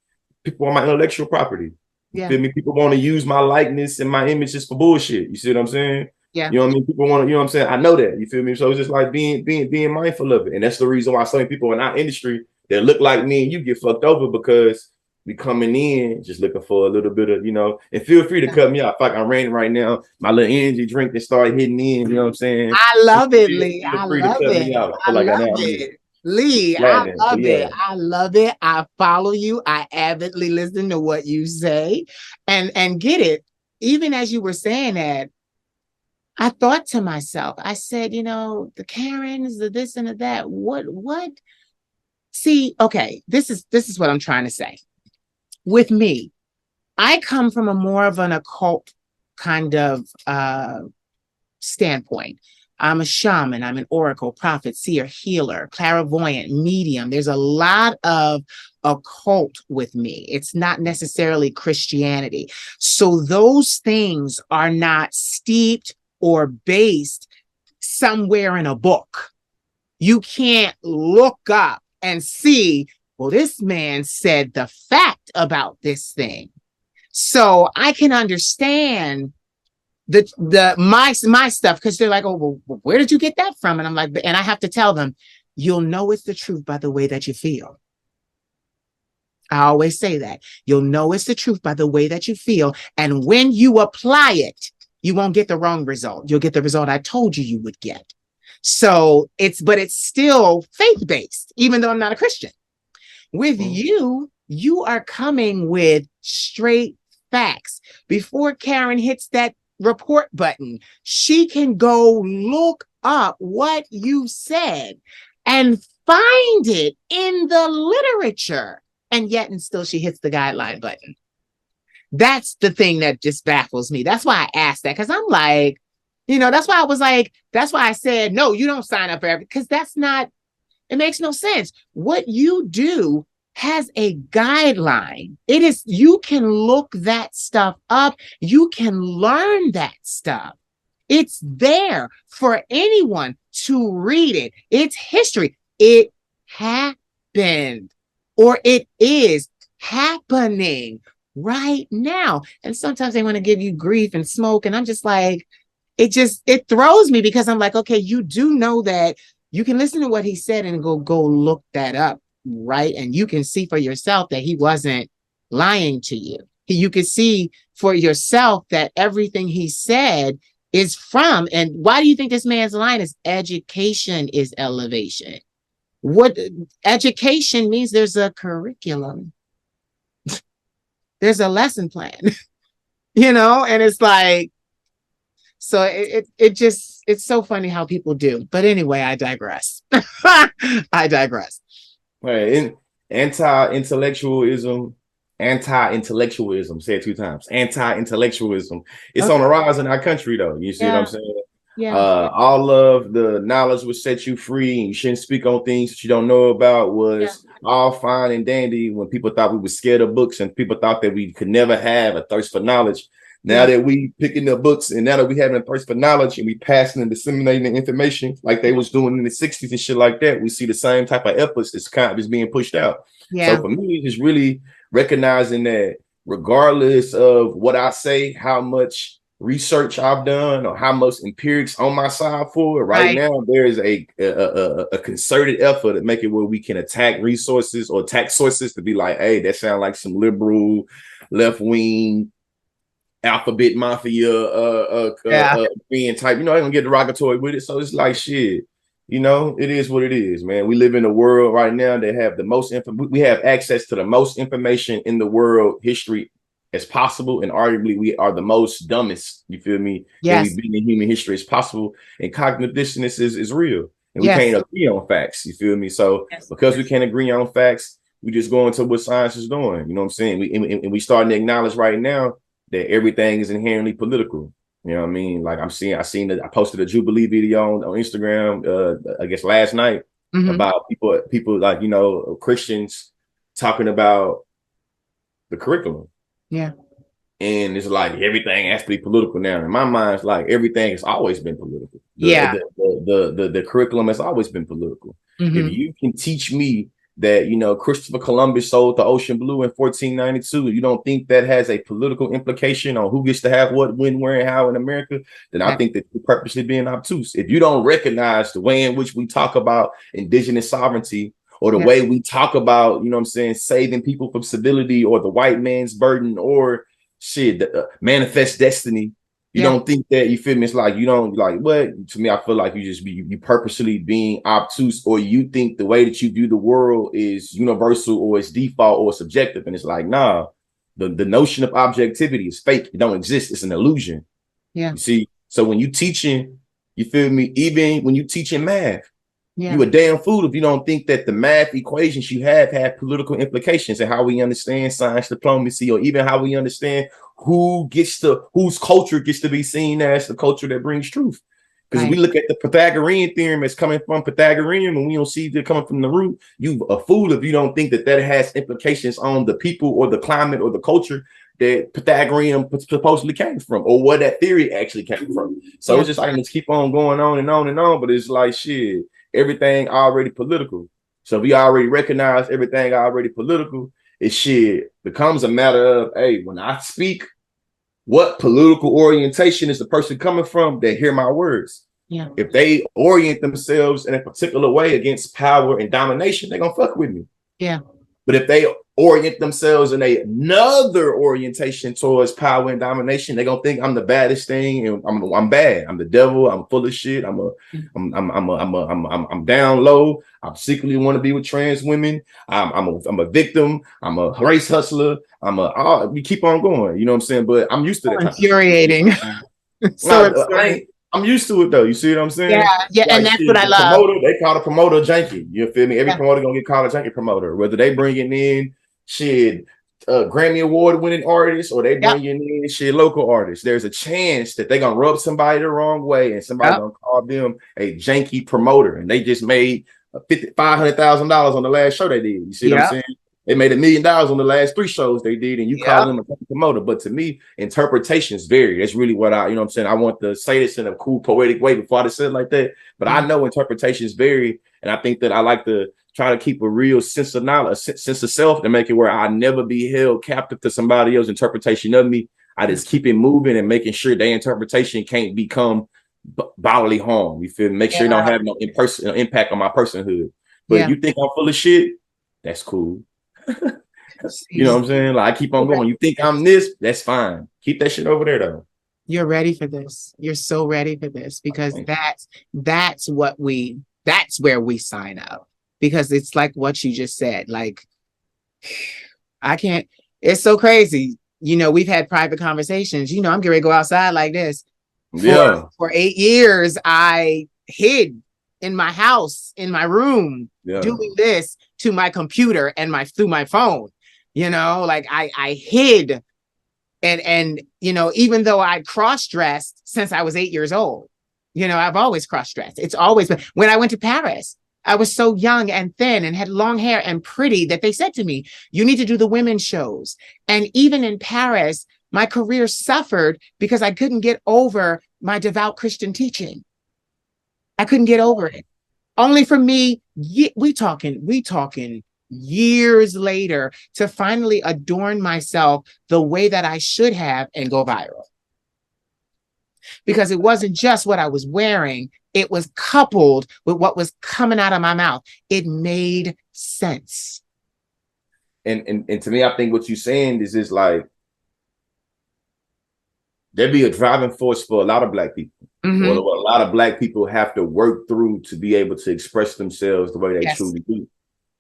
people want my intellectual property. You feel me? People want to use my likeness and my images for bullshit. You see what I'm saying? Yeah. You know what I mean? People want to, you know what I'm saying? I know that. You feel me? So it's just like being mindful of it. And that's the reason why so many people in our industry that look like me and you get fucked over because we coming in just looking for a little bit of, and feel free to cut me off. Like I'm ranting right now. My little energy drink that started hitting in, you know what I'm saying? I love it, Lee. Feel I free to love cut me it. out. I I feel like I love now I'm it. Lee, I glad that. But love yeah. it. I love it. I follow you. I avidly listen to what you say and get it. Even as you were saying that, I thought to myself, I said, the Karens, the this and the that. What? See, okay, this is what I'm trying to say. With me, I come from a more of an occult kind of standpoint. I'm a shaman, I'm an oracle, prophet, seer, healer, clairvoyant, medium. There's a lot of occult with me. It's not necessarily Christianity. So those things are not steeped or based somewhere in a book. You can't look up and see, well, this man said the fact about this thing. So I can understand my stuff because they're like, oh, well, where did you get that from? And I'm like, and I have to tell them, you'll know it's the truth by the way that you feel. I always say that. You'll know it's the truth by the way that you feel. And when you apply it, you won't get the wrong result. You'll get the result I told you would get. So but it's still faith-based, even though I'm not a Christian. With you are coming with straight facts. Before Karen hits that report button, she can go look up what you said and find it in the literature. And yet, and still she hits the guideline button. That's the thing that just baffles me. That's why I asked that, because I'm like, that's why I was like, that's why I said, no, you don't sign up for everything, because it makes no sense. What you do has a guideline. You can look that stuff up. You can learn that stuff. It's there for anyone to read it. It's history. It happened, or it is happening right now. And sometimes they want to give you grief and smoke. And I'm just like, it throws me, because I'm like, okay, you do know that you can listen to what he said and go look that up, right? And you can see for yourself that he wasn't lying to you. You can see for yourself that everything he said is from, and why do you think this man's line is education is elevation? What education means? There's a curriculum. There's a lesson plan, and it's like, so it's so funny how people do. But anyway, I digress. I digress. Right. Anti-intellectualism, say it 2 times. Anti-intellectualism. It's on the rise in our country, though. You see what I'm saying? Yeah. All of the knowledge will set you free, and you shouldn't speak on things that you don't know about was all fine and dandy when people thought we were scared of books and people thought that we could never have a thirst for knowledge. Now that we picking up books, and now that we having a thirst for knowledge and we passing and disseminating the information like they was doing in the 60s and shit like that, we see the same type of efforts that's kind of just being pushed out. Yeah. So for me, it's really recognizing that regardless of what I say, how much research I've done, or how much empirics on my side for it, right now there is a concerted effort to make it where we can attack resources or attack sources to be like, hey, that sounds like some liberal, left-wing, alphabet mafia being type, I don't get derogatory with it. So it's like, shit, it is what it is, man. We live in a world right now that have the most we have access to the most information in the world history as possible, and arguably we are the most dumbest, you feel me, that we've been in human history as possible. And cognitive dissonance is real, and we can't agree on facts, you feel me? So because we can't agree on facts, we just go into what science is doing, you know what I'm saying? We starting to acknowledge right now that everything is inherently political. You know what I mean? Like I seen that I posted a Jubilee video on Instagram, I guess last night, about people like, Christians talking about the curriculum. Yeah. And it's like everything has to be political now. In my mind, it's like everything has always been political. The curriculum has always been political. If you can teach me that, you know, Christopher Columbus sold the ocean blue in 1492. You don't think that has a political implication on who gets to have what, when, where, and how in America? Then I think that you're purposely being obtuse. If you don't recognize the way in which we talk about indigenous sovereignty, or the way we talk about, you know what I'm saying, saving people from civility, or the white man's burden, or shit, manifest destiny. You don't think that, you feel me? It's like, you don't like, what? To me, I feel like you purposely being obtuse, or you think the way that you view the world is universal, or it's default, or subjective. And it's like, nah, the notion of objectivity is fake. It don't exist. It's an illusion. You see? So when you teaching, you feel me? Even when you teaching math, you a damn fool if you don't think that the math equations you have political implications, and how we understand science diplomacy, or even how we understand whose culture gets to be seen as the culture that brings truth. Because we look at the Pythagorean theorem as coming from Pythagorean, and we don't see it coming from the root. You a fool if you don't think that has implications on the people, or the climate, or the culture that Pythagorean supposedly came from, or where that theory actually came from. So it's just, I can just keep on going on and on and on, but it's like, shit, everything already political. So we already recognize everything already political. It shit becomes a matter of, hey, when I speak, what political orientation is the person coming from that hear my words? If they orient themselves in a particular way against power and domination, they're gonna fuck with me. But if they orient themselves in another orientation towards power and domination, they're gonna think I'm the baddest thing, and I'm bad. I'm the devil. I'm full of shit. I'm down low. I secretly want to be with trans women. I'm a victim. I'm a race hustler. We keep on going. You know what I'm saying? But I'm used to that. Infuriating. I'm used to it though. You see what I'm saying? Yeah, like, and that's what I love. Promoter, they call the promoter janky. You feel me? Every promoter gonna get called a janky promoter, whether they bringing in shit Grammy Award winning artists, or they bringing in shit local artists. There's a chance that they're gonna rub somebody the wrong way, and somebody gonna call them a janky promoter, and they just made $500,000 on the last show they did. You see what I'm saying? They made $1 million on the last 3 shows they did, and you call them a promoter. But to me, interpretations vary. That's really what you know what I'm saying? I want to say this in a cool, poetic way before I say it like that. But I know interpretations vary, and I think that I like to try to keep a real sense of knowledge, a sense of self, to make it where I never be held captive to somebody else's interpretation of me. I just keep it moving and making sure their interpretation can't become bodily harm. You feel me? Make sure it don't have no impact on my personhood. But if you think I'm full of shit, that's cool. You know what I'm saying? Like, I keep on going. You think I'm this? That's fine. Keep that shit over there though. You're ready for this. You're so ready for this, because that's where we sign up. Because it's like what you just said. Like, it's so crazy. You know, we've had private conversations. You know, I'm getting ready to go outside like this. For 8 years, I hid in my house, in my room, doing this to my computer and through my phone. You know, like I hid, and you know, even though I cross-dressed since I was 8 years old, you know, I've always cross-dressed. It's always been. When I went to Paris, I was so young and thin and had long hair and pretty that they said to me, you need to do the women's shows. And even in Paris, my career suffered because I couldn't get over my devout Christian teaching. I couldn't get over it. Only for me, we talking years later, to finally adorn myself the way that I should have and go viral. Because it wasn't just what I was wearing, it was coupled with what was coming out of my mouth. It made sense. And to me, I think what you're saying is like, there'd be a driving force for a lot of Black people. Mm-hmm. Or a lot of Black people have to work through to be able to express themselves the way they truly do.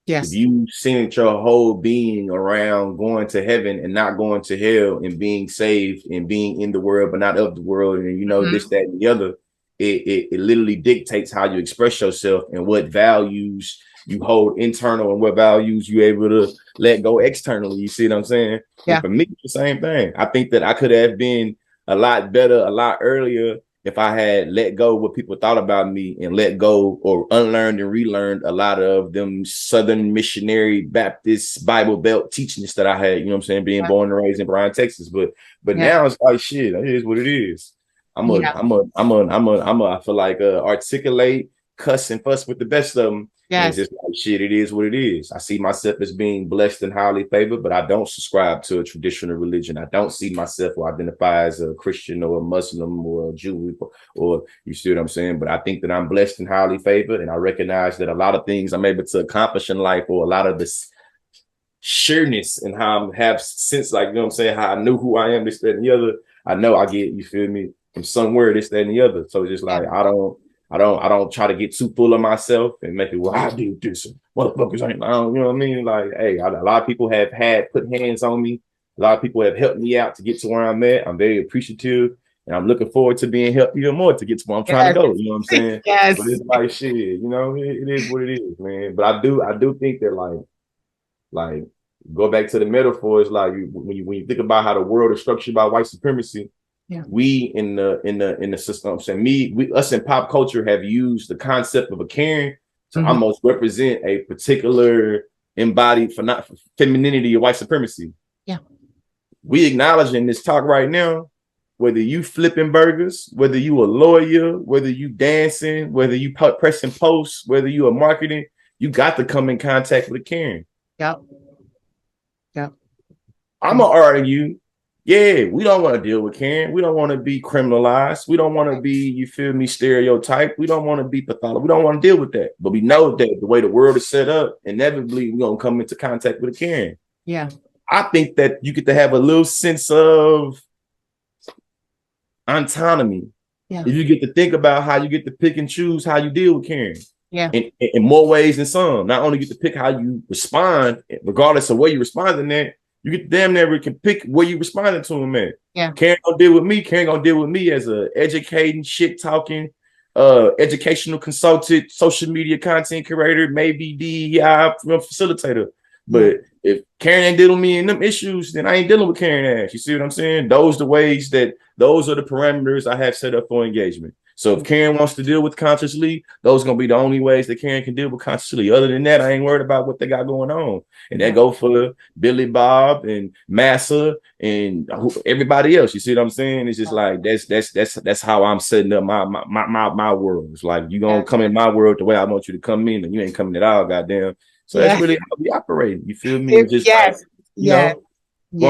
If you centered your whole being around going to heaven and not going to hell, and being saved and being in the world but not of the world, and you know, this, that, and the other, it literally dictates how you express yourself and what values you hold internal and what values you able to let go externally. You see what I'm saying? And for me, it's the same thing. I think that I could have been a lot better a lot earlier if I had let go what people thought about me, and let go or unlearned and relearned a lot of them Southern missionary Baptist Bible Belt teachings that I had, you know what I'm saying, being born and raised in Bryan, Texas. But now it's like, shit, it is what it is. I feel like articulate, cuss and fuss with the best of them, And it's Yes. just like shit, it is what it is. I see myself as being blessed and highly favored, but I don't subscribe to a traditional religion. I don't see myself or identify as a Christian or a Muslim or a Jew, or you see what I'm saying? But I think that I'm blessed and highly favored, and I recognize that a lot of things I'm able to accomplish in life, or a lot of this sureness and how I have since, like, you know what I'm saying, how I knew who I am, this, that, and the other. I know I get, you feel me, from somewhere, this, that, and the other. So it's just like, I don't try to get too full of myself and make it, well, I do this. Motherfuckers ain't, I don't, you know what I mean? Like, hey, a lot of people have put hands on me. A lot of people have helped me out to get to where I'm at. I'm very appreciative, and I'm looking forward to being helped even more to get to where I'm trying to Yes. go. You know what I'm saying? Yes. But it's like shit, it is what it is, man. But I do think that like go back to the metaphors, like when you think about how the world is structured by white supremacy, we in the system, I'm saying us in pop culture have used the concept of a Karen to almost represent a particular embodied femininity of white supremacy. Yeah. We acknowledge in this talk right now, whether you flipping burgers, whether you a lawyer, whether you dancing, whether you pressing posts, whether you are marketing, you got to come in contact with a Karen. Yep. Yep. I'm gonna argue, yeah, we don't want to deal with Karen. We don't want to be criminalized. We don't want to be, you feel me, stereotyped. We don't want to be pathological. We don't want to deal with that. But we know that the way the world is set up, inevitably we're gonna come into contact with a Karen. Yeah. I think that you get to have a little sense of autonomy. Yeah. If you get to think about how you get to pick and choose how you deal with Karen. Yeah. In more ways than some. Not only get to pick how you respond, regardless of where you responding at, you get damn near can pick where you responding to him at. Yeah. Karen gonna deal with me. Karen gonna deal with me as a educating, shit talking, educational consultant, social media content curator, maybe DEI facilitator. But if Karen ain't dealing with me in them issues, then I ain't dealing with Karen ass. You see what I'm saying? Those are the parameters I have set up for engagement. So if Karen wants to deal with consciously, those are going to be the only ways that Karen can deal with consciously. Other than that, I ain't worried about what they got going on. And that go for Billy Bob and Massa and everybody else. You see what I'm saying? It's just like, that's how I'm setting up my world. It's like, you going to come in my world the way I want you to come in, and you ain't coming at all, goddamn. So that's really how we operate. You feel me? It's just going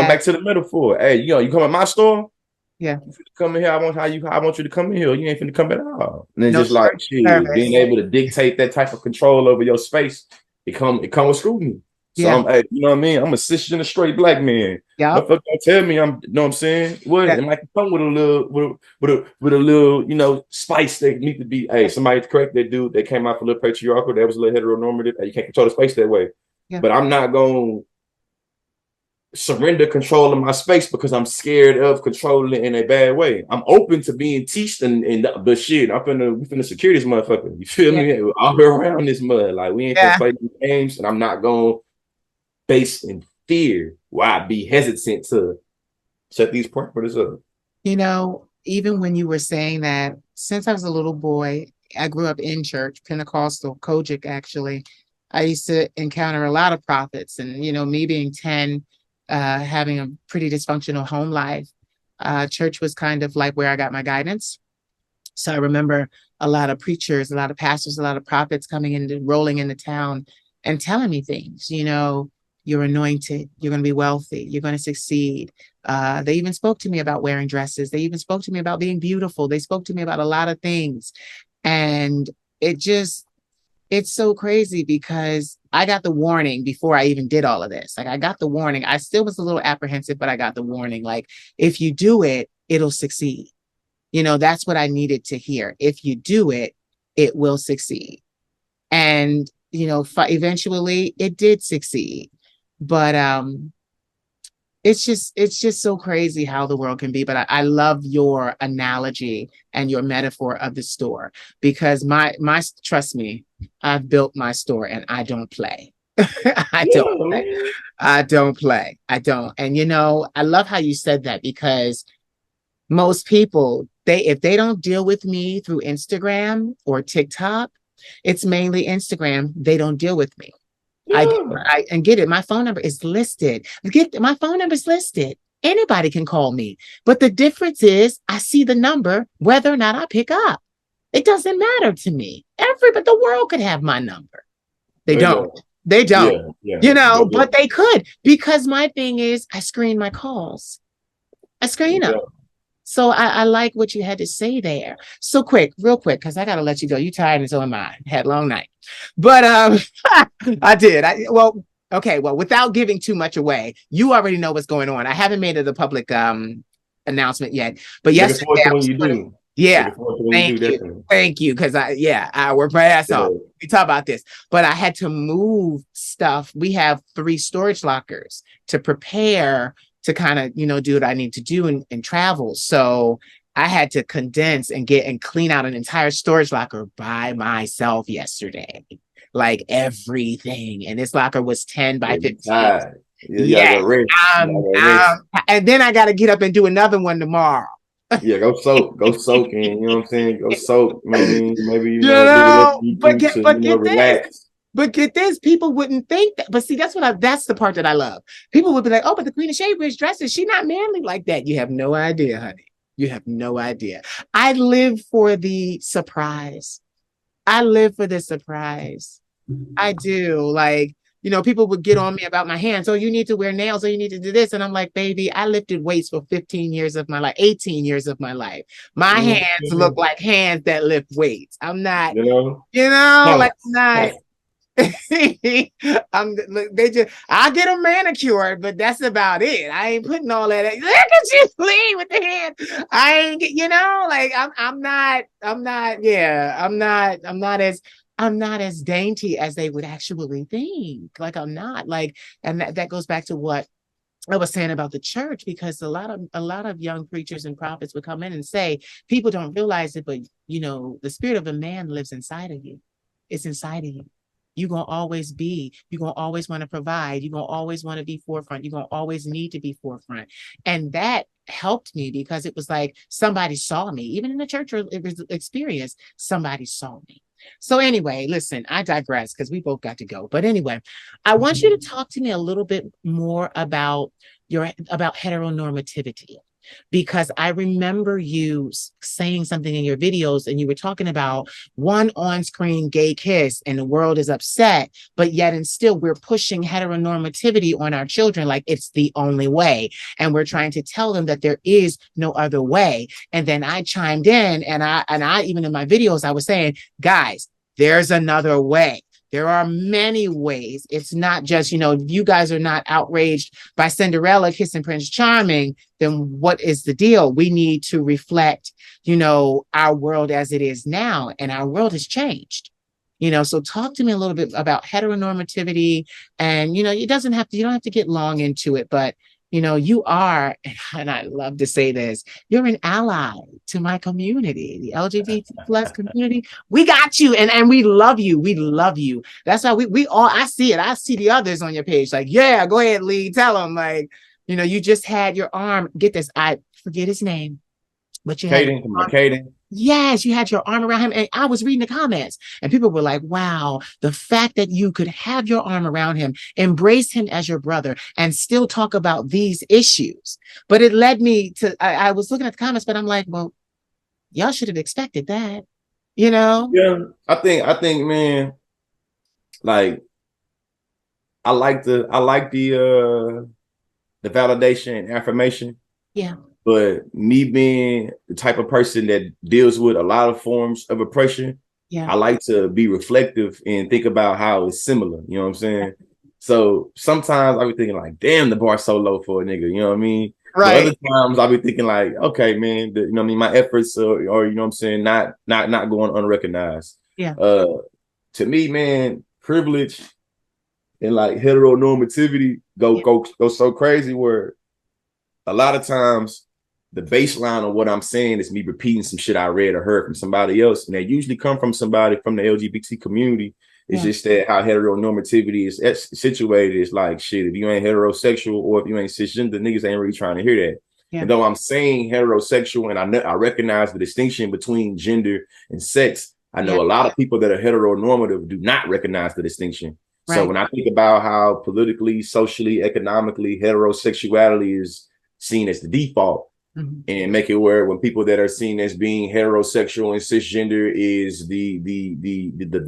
back to the metaphor. Hey, you come in my store? Yeah. You come in here, I want you to come in here. You ain't finna come at all. And it's just like shit, being able to dictate that type of control over your space, it come with scrutiny. So I'm, you know what I mean? I'm a cisgender straight black man. Yeah. Motherfucker don't tell me you know what I'm saying? What it might come with a little, spice that need to be. Hey, somebody correct that dude that came out a little patriarchal, that was a little heteronormative. You can't control the space that way. Yeah. But I'm not gonna surrender control of my space because I'm scared of controlling it in a bad way. I'm open to being teached but shit, we finna secure this motherfucker. You feel me? All around this mud. Like we ain't finna play these games, and I'm not gonna base in fear why I'd be hesitant to set these parameters up. Even when you were saying that, since I was a little boy, I grew up in church, Pentecostal, Kojic actually. I used to encounter a lot of prophets, and me being 10, having a pretty dysfunctional home life, church was kind of like where I got my guidance. So I remember a lot of preachers, a lot of pastors, a lot of prophets coming in, rolling into town and telling me things, you're anointed, you're going to be wealthy, you're going to succeed. They even spoke to me about wearing dresses. They even spoke to me about being beautiful. They spoke to me about a lot of things. And it's so crazy because I got the warning before I even did all of this. Like I got the warning. I still was a little apprehensive, but I got the warning. Like if you do it, it'll succeed. That's what I needed to hear. If you do it, it will succeed. And, eventually it did succeed. But it's just so crazy how the world can be. But I love your analogy and your metaphor of the store, because trust me, I've built my store and I don't play. I don't play. And I love how you said that, because most people, if they don't deal with me through Instagram or TikTok, it's mainly Instagram. They don't deal with me. I get it. My phone number is listed. My phone number is listed. Anybody can call me. But the difference is I see the number, whether or not I pick up. It doesn't matter to me. But the world could have my number. They Oh, yeah. don't. They don't. Yeah. Yeah. You know, Yeah. but they could, because my thing is I screen my calls. I screen them. Yeah. So I like what you had to say there. So quick, real quick, because I gotta let you go. You tired and so am I. Had a long night. But I did. Okay, well, without giving too much away, you already know what's going on. I haven't made it a public announcement yet. But Looking forward yesterday to I when was you putting, do. yeah, Looking forward to when you do, thank you. definitely. Thank you. Cause I work my ass Yeah. off. We talk about this, but I had to move stuff. We have 3 storage lockers to prepare to kind of, do what I need to do and travel. So I had to condense and get and clean out an entire storage locker by myself yesterday. Like everything. And this locker was 10 by 15. Yeah, Yeah. go rest. You gotta go rest. And then I got to get up and do another one tomorrow. Yeah, go soak. Go soaking. You know what I'm saying? Go soak. You know what I mean? Maybe, You do whatever know, you but do get to, but get this. relax. But get this, people wouldn't think that. But see, that's the part that I love. People would be like, oh, but the Queen of Shadebridge dresses, she's not manly like that. You have no idea, honey. You have no idea. I live for the surprise. I live for the surprise. I do. Like, people would get on me about my hands. Oh, you need to wear nails. Oh, you need to do this. And I'm like, baby, I lifted weights for 15 years of my life, 18 years of my life. My hands look like hands that lift weights. I'm not, like I'm not. I get them manicured, but that's about it. I ain't putting all that. Look at you lean with the hand. I ain't, like I'm not as dainty as they would actually think. Like I'm not like, and that goes back to what I was saying about the church, because a lot of young preachers and prophets would come in and say, people don't realize it, but the spirit of a man lives inside of you. It's inside of you. You're going to always want to provide. You're going to always want to be forefront. You're going to always need to be forefront. And that helped me, because it was like somebody saw me, even in the church experience, somebody saw me. So anyway, listen, I digress because we both got to go. But anyway, I want you to talk to me a little bit more about heteronormativity, because I remember you saying something in your videos, and you were talking about one on-screen gay kiss and the world is upset, but yet and still we're pushing heteronormativity on our children like it's the only way. And we're trying to tell them that there is no other way. And then I chimed in, and I even in my videos, I was saying, guys, there's another way. There are many ways. It's not just, if you guys are not outraged by Cinderella kissing Prince Charming, then what is the deal? We need to reflect, our world as it is now, and our world has changed. So talk to me a little bit about heteronormativity, and, you don't have to get long into it, but you are, and I love to say this, you're an ally to my community, the LGBT plus community. We got you, and we love you. We love you. That's why we all, I see it. I see the others on your page. Like, yeah, go ahead, Lee. Tell them, like, you just had your arm. Get this. I forget his name, but you had Caden. Yes, you had your arm around him. And I was reading the comments, and people were like, wow, the fact that you could have your arm around him, embrace him as your brother, and still talk about these issues. But it led me to, I was looking at the comments, but I'm like, well, y'all should have expected that, Yeah, I think, man, like, I like the validation and affirmation. Yeah. But me being the type of person that deals with a lot of forms of oppression, I like to be reflective and think about how it's similar. You know what I'm saying? So sometimes I'll be thinking like, damn, the bar's so low for a nigga. You know what I mean? Right. But other times I'll be thinking like, okay, man, you know what I mean? My efforts are, you know what I'm saying, not going unrecognized. Yeah. To me, man, privilege and like heteronormativity go so crazy, where a lot of times the baseline of what I'm saying is me repeating some shit I read or heard from somebody else. And they usually come from somebody from the LGBT community. It's just that how heteronormativity is situated. It's like, shit, if you ain't heterosexual or if you ain't cisgender, niggas ain't really trying to hear that. Yeah. And though I'm saying heterosexual, and I recognize the distinction between gender and sex, I know a lot of people that are heteronormative do not recognize the distinction. Right. So when I think about how politically, socially, economically, heterosexuality is seen as the default, and make it where when people that are seen as being heterosexual and cisgender is the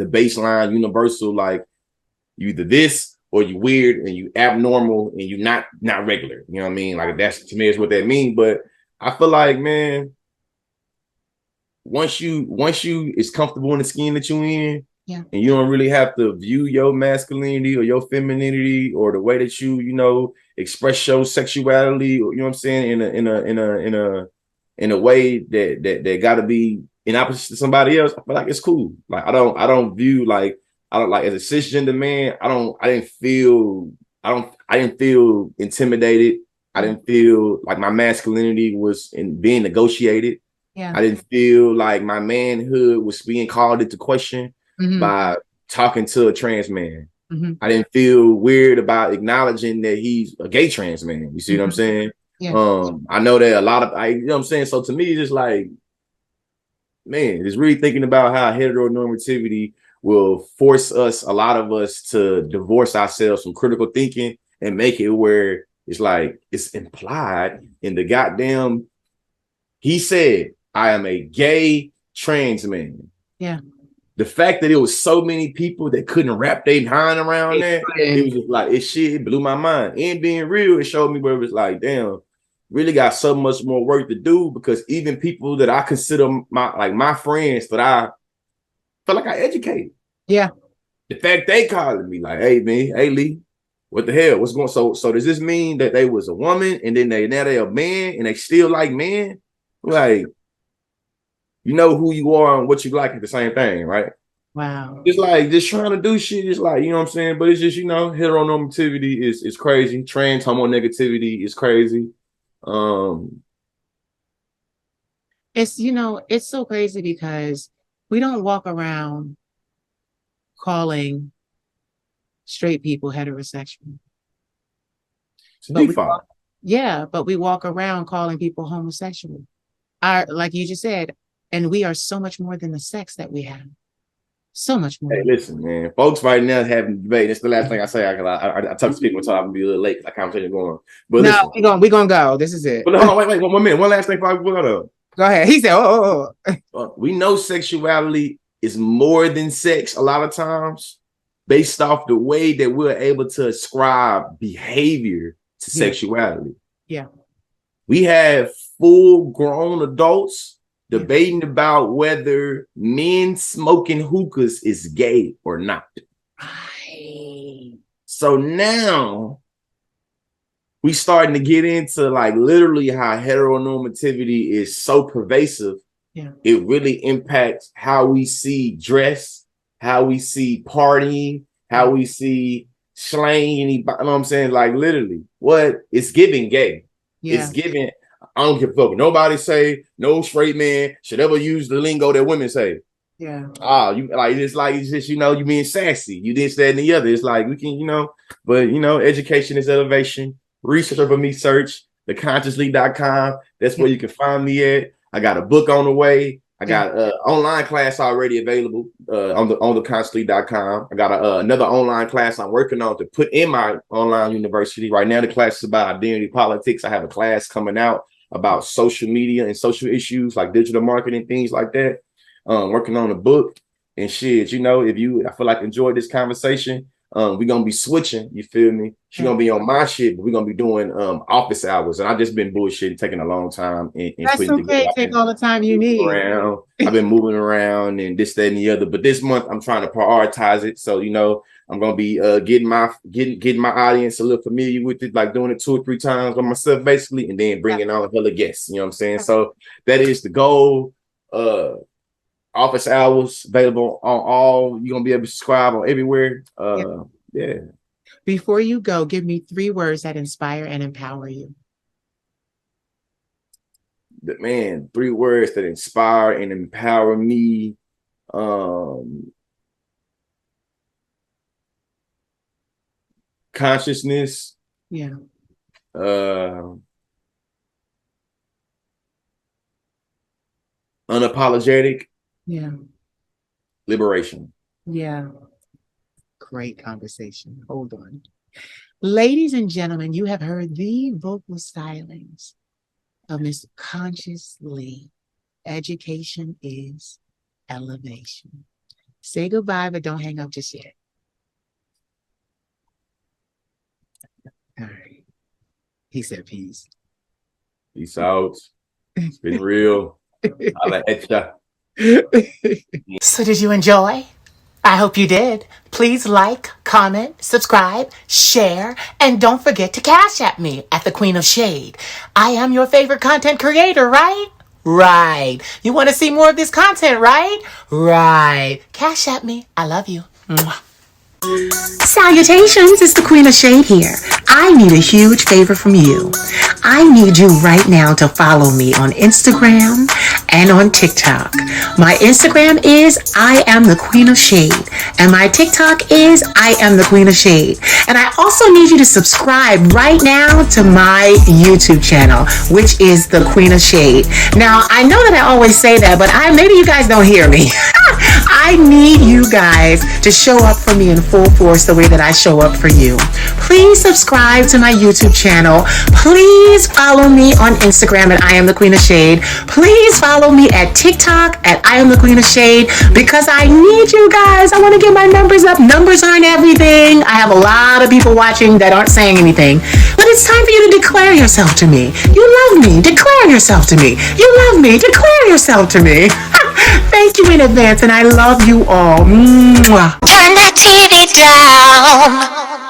baseline universal, like, You either this or you weird and you abnormal and you not regular. You know what I mean? Like that's to me is what that means. But I feel like, man, once you is comfortable in the skin that you in, Yeah. and you don't really have to view your masculinity or your femininity or the way that you express your sexuality, or you know what I'm saying, in a way that gotta be in opposite to somebody else. I feel like it's cool. Like I don't view like I don't like as a cisgender man, I didn't feel intimidated. I didn't feel like my masculinity was in being negotiated. Yeah. I didn't feel like my manhood was being called into question by talking to a trans man. I didn't feel weird about acknowledging that he's a gay trans man. You see what I'm saying? Yeah. I know that a lot of you know what I'm saying. So to me, it's just like, man, it's really thinking about how heteronormativity will force us, a lot of us, to divorce ourselves from critical thinking and make it where it's like it's implied in the goddamn. He said, I am a gay trans man. Yeah. The fact that it was so many people that couldn't wrap their mind around that, it was just like, it blew my mind. And being real, it showed me where it was like, damn, really got so much more work to do, because even people that I consider my friends that I feel like I educated. Yeah. The fact they calling me like, hey man, hey Lee, what the hell? What's going on? So does this mean that they was a woman and then now they're a man and they still like men? Like, you know who you are and what you like at the same thing, right? Wow. It's like just trying to do shit. It's like, you know what I'm saying? But it's just, heteronormativity is crazy. Trans homonegativity is crazy. It's so crazy because we don't walk around calling straight people heterosexual. But we walk around calling people homosexual. Like you just said, and we are so much more than the sex that we have. So much more. Hey, listen, man. Folks right now having debate. That's the last thing I say. I talk to people until I'm gonna be a little late. Like conversation going on. But no, listen, we're gonna go. This is it. But hold on, wait, 1 minute. One last thing before I go. Go ahead. He said, "Oh." We know sexuality is more than sex a lot of times, based off the way that we're able to ascribe behavior to sexuality. Yeah. We have full-grown adults debating about whether men smoking hookahs is gay or not. Right. So now we starting to get into like literally how heteronormativity is so pervasive. Yeah. It really impacts how we see dress, how we see partying, how we see slang. You know what I'm saying? Like literally, what it's giving gay. Yeah. It's giving. I don't give a fuck. Nobody say no straight man should ever use the lingo that women say. Yeah. It's just you being sassy. You this, that, and the other. It's like we can, but education is elevation. Research over me, search theconsciously.com. That's where you can find me at. I got a book on the way. I got an online class already available on theconsciously.com. I got another online class I'm working on to put in my online university. Right now, the class is about identity politics. I have a class coming out about social media and social issues like digital marketing, things like that. Working on a book and shit. I feel like enjoyed this conversation, we're gonna be switching, you feel me? She's gonna be on my shit, but we're gonna be doing office hours. And I just been bullshitting, taking a long time and that's putting okay. together. Take all the time you need. I've been moving around and this, that, and the other. But this month I'm trying to prioritize it. So I'm gonna be getting my audience a little familiar with it, like doing it 2 or 3 times by myself, basically, and then bringing on hella guests. You know what I'm saying? So that is the goal. Office hours available on all. You're gonna be able to subscribe on everywhere. Yeah. Before you go, give me 3 words that inspire and empower you. Man, 3 words that inspire and empower me. Consciousness. Yeah. Unapologetic. Yeah. Liberation. Yeah. Great conversation. Hold on. Ladies and gentlemen, you have heard the vocal stylings of Miss Conscious Lee. Education is elevation. Say goodbye, but don't hang up just yet. All right. He said peace. Peace out. It's been real. Holla at ya. So did you enjoy? I hope you did. Please like, comment, subscribe, share, and don't forget to cash at me at the Queen of Shade. I am your favorite content creator, right? Right. You want to see more of this content, right? Right. Cash at me. I love you. Mwah. Salutations, it's the Queen of Shade here. I need a huge favor from you. I need you right now to follow me on Instagram and on TikTok. My Instagram is I am the Queen of Shade, and my TikTok is I am the Queen of Shade. And I also need you to subscribe right now to my YouTube channel, which is the Queen of Shade. Now, I know that I always say that, but maybe you guys don't hear me. I need you guys to show up for me in full force the way that I show up for you. Please subscribe to my YouTube channel. Please follow me on Instagram at I am the Queen of Shade. Please follow me at TikTok at I am the Queen of Shade, because I need you guys. I want to get my numbers up. Numbers aren't everything. I have a lot of people watching that aren't saying anything, but it's time for you to declare yourself to me. You love me. Declare yourself to me. You love me. Declare yourself to me. Thank you in advance, and I love you all. Mwah. Turn that TV down.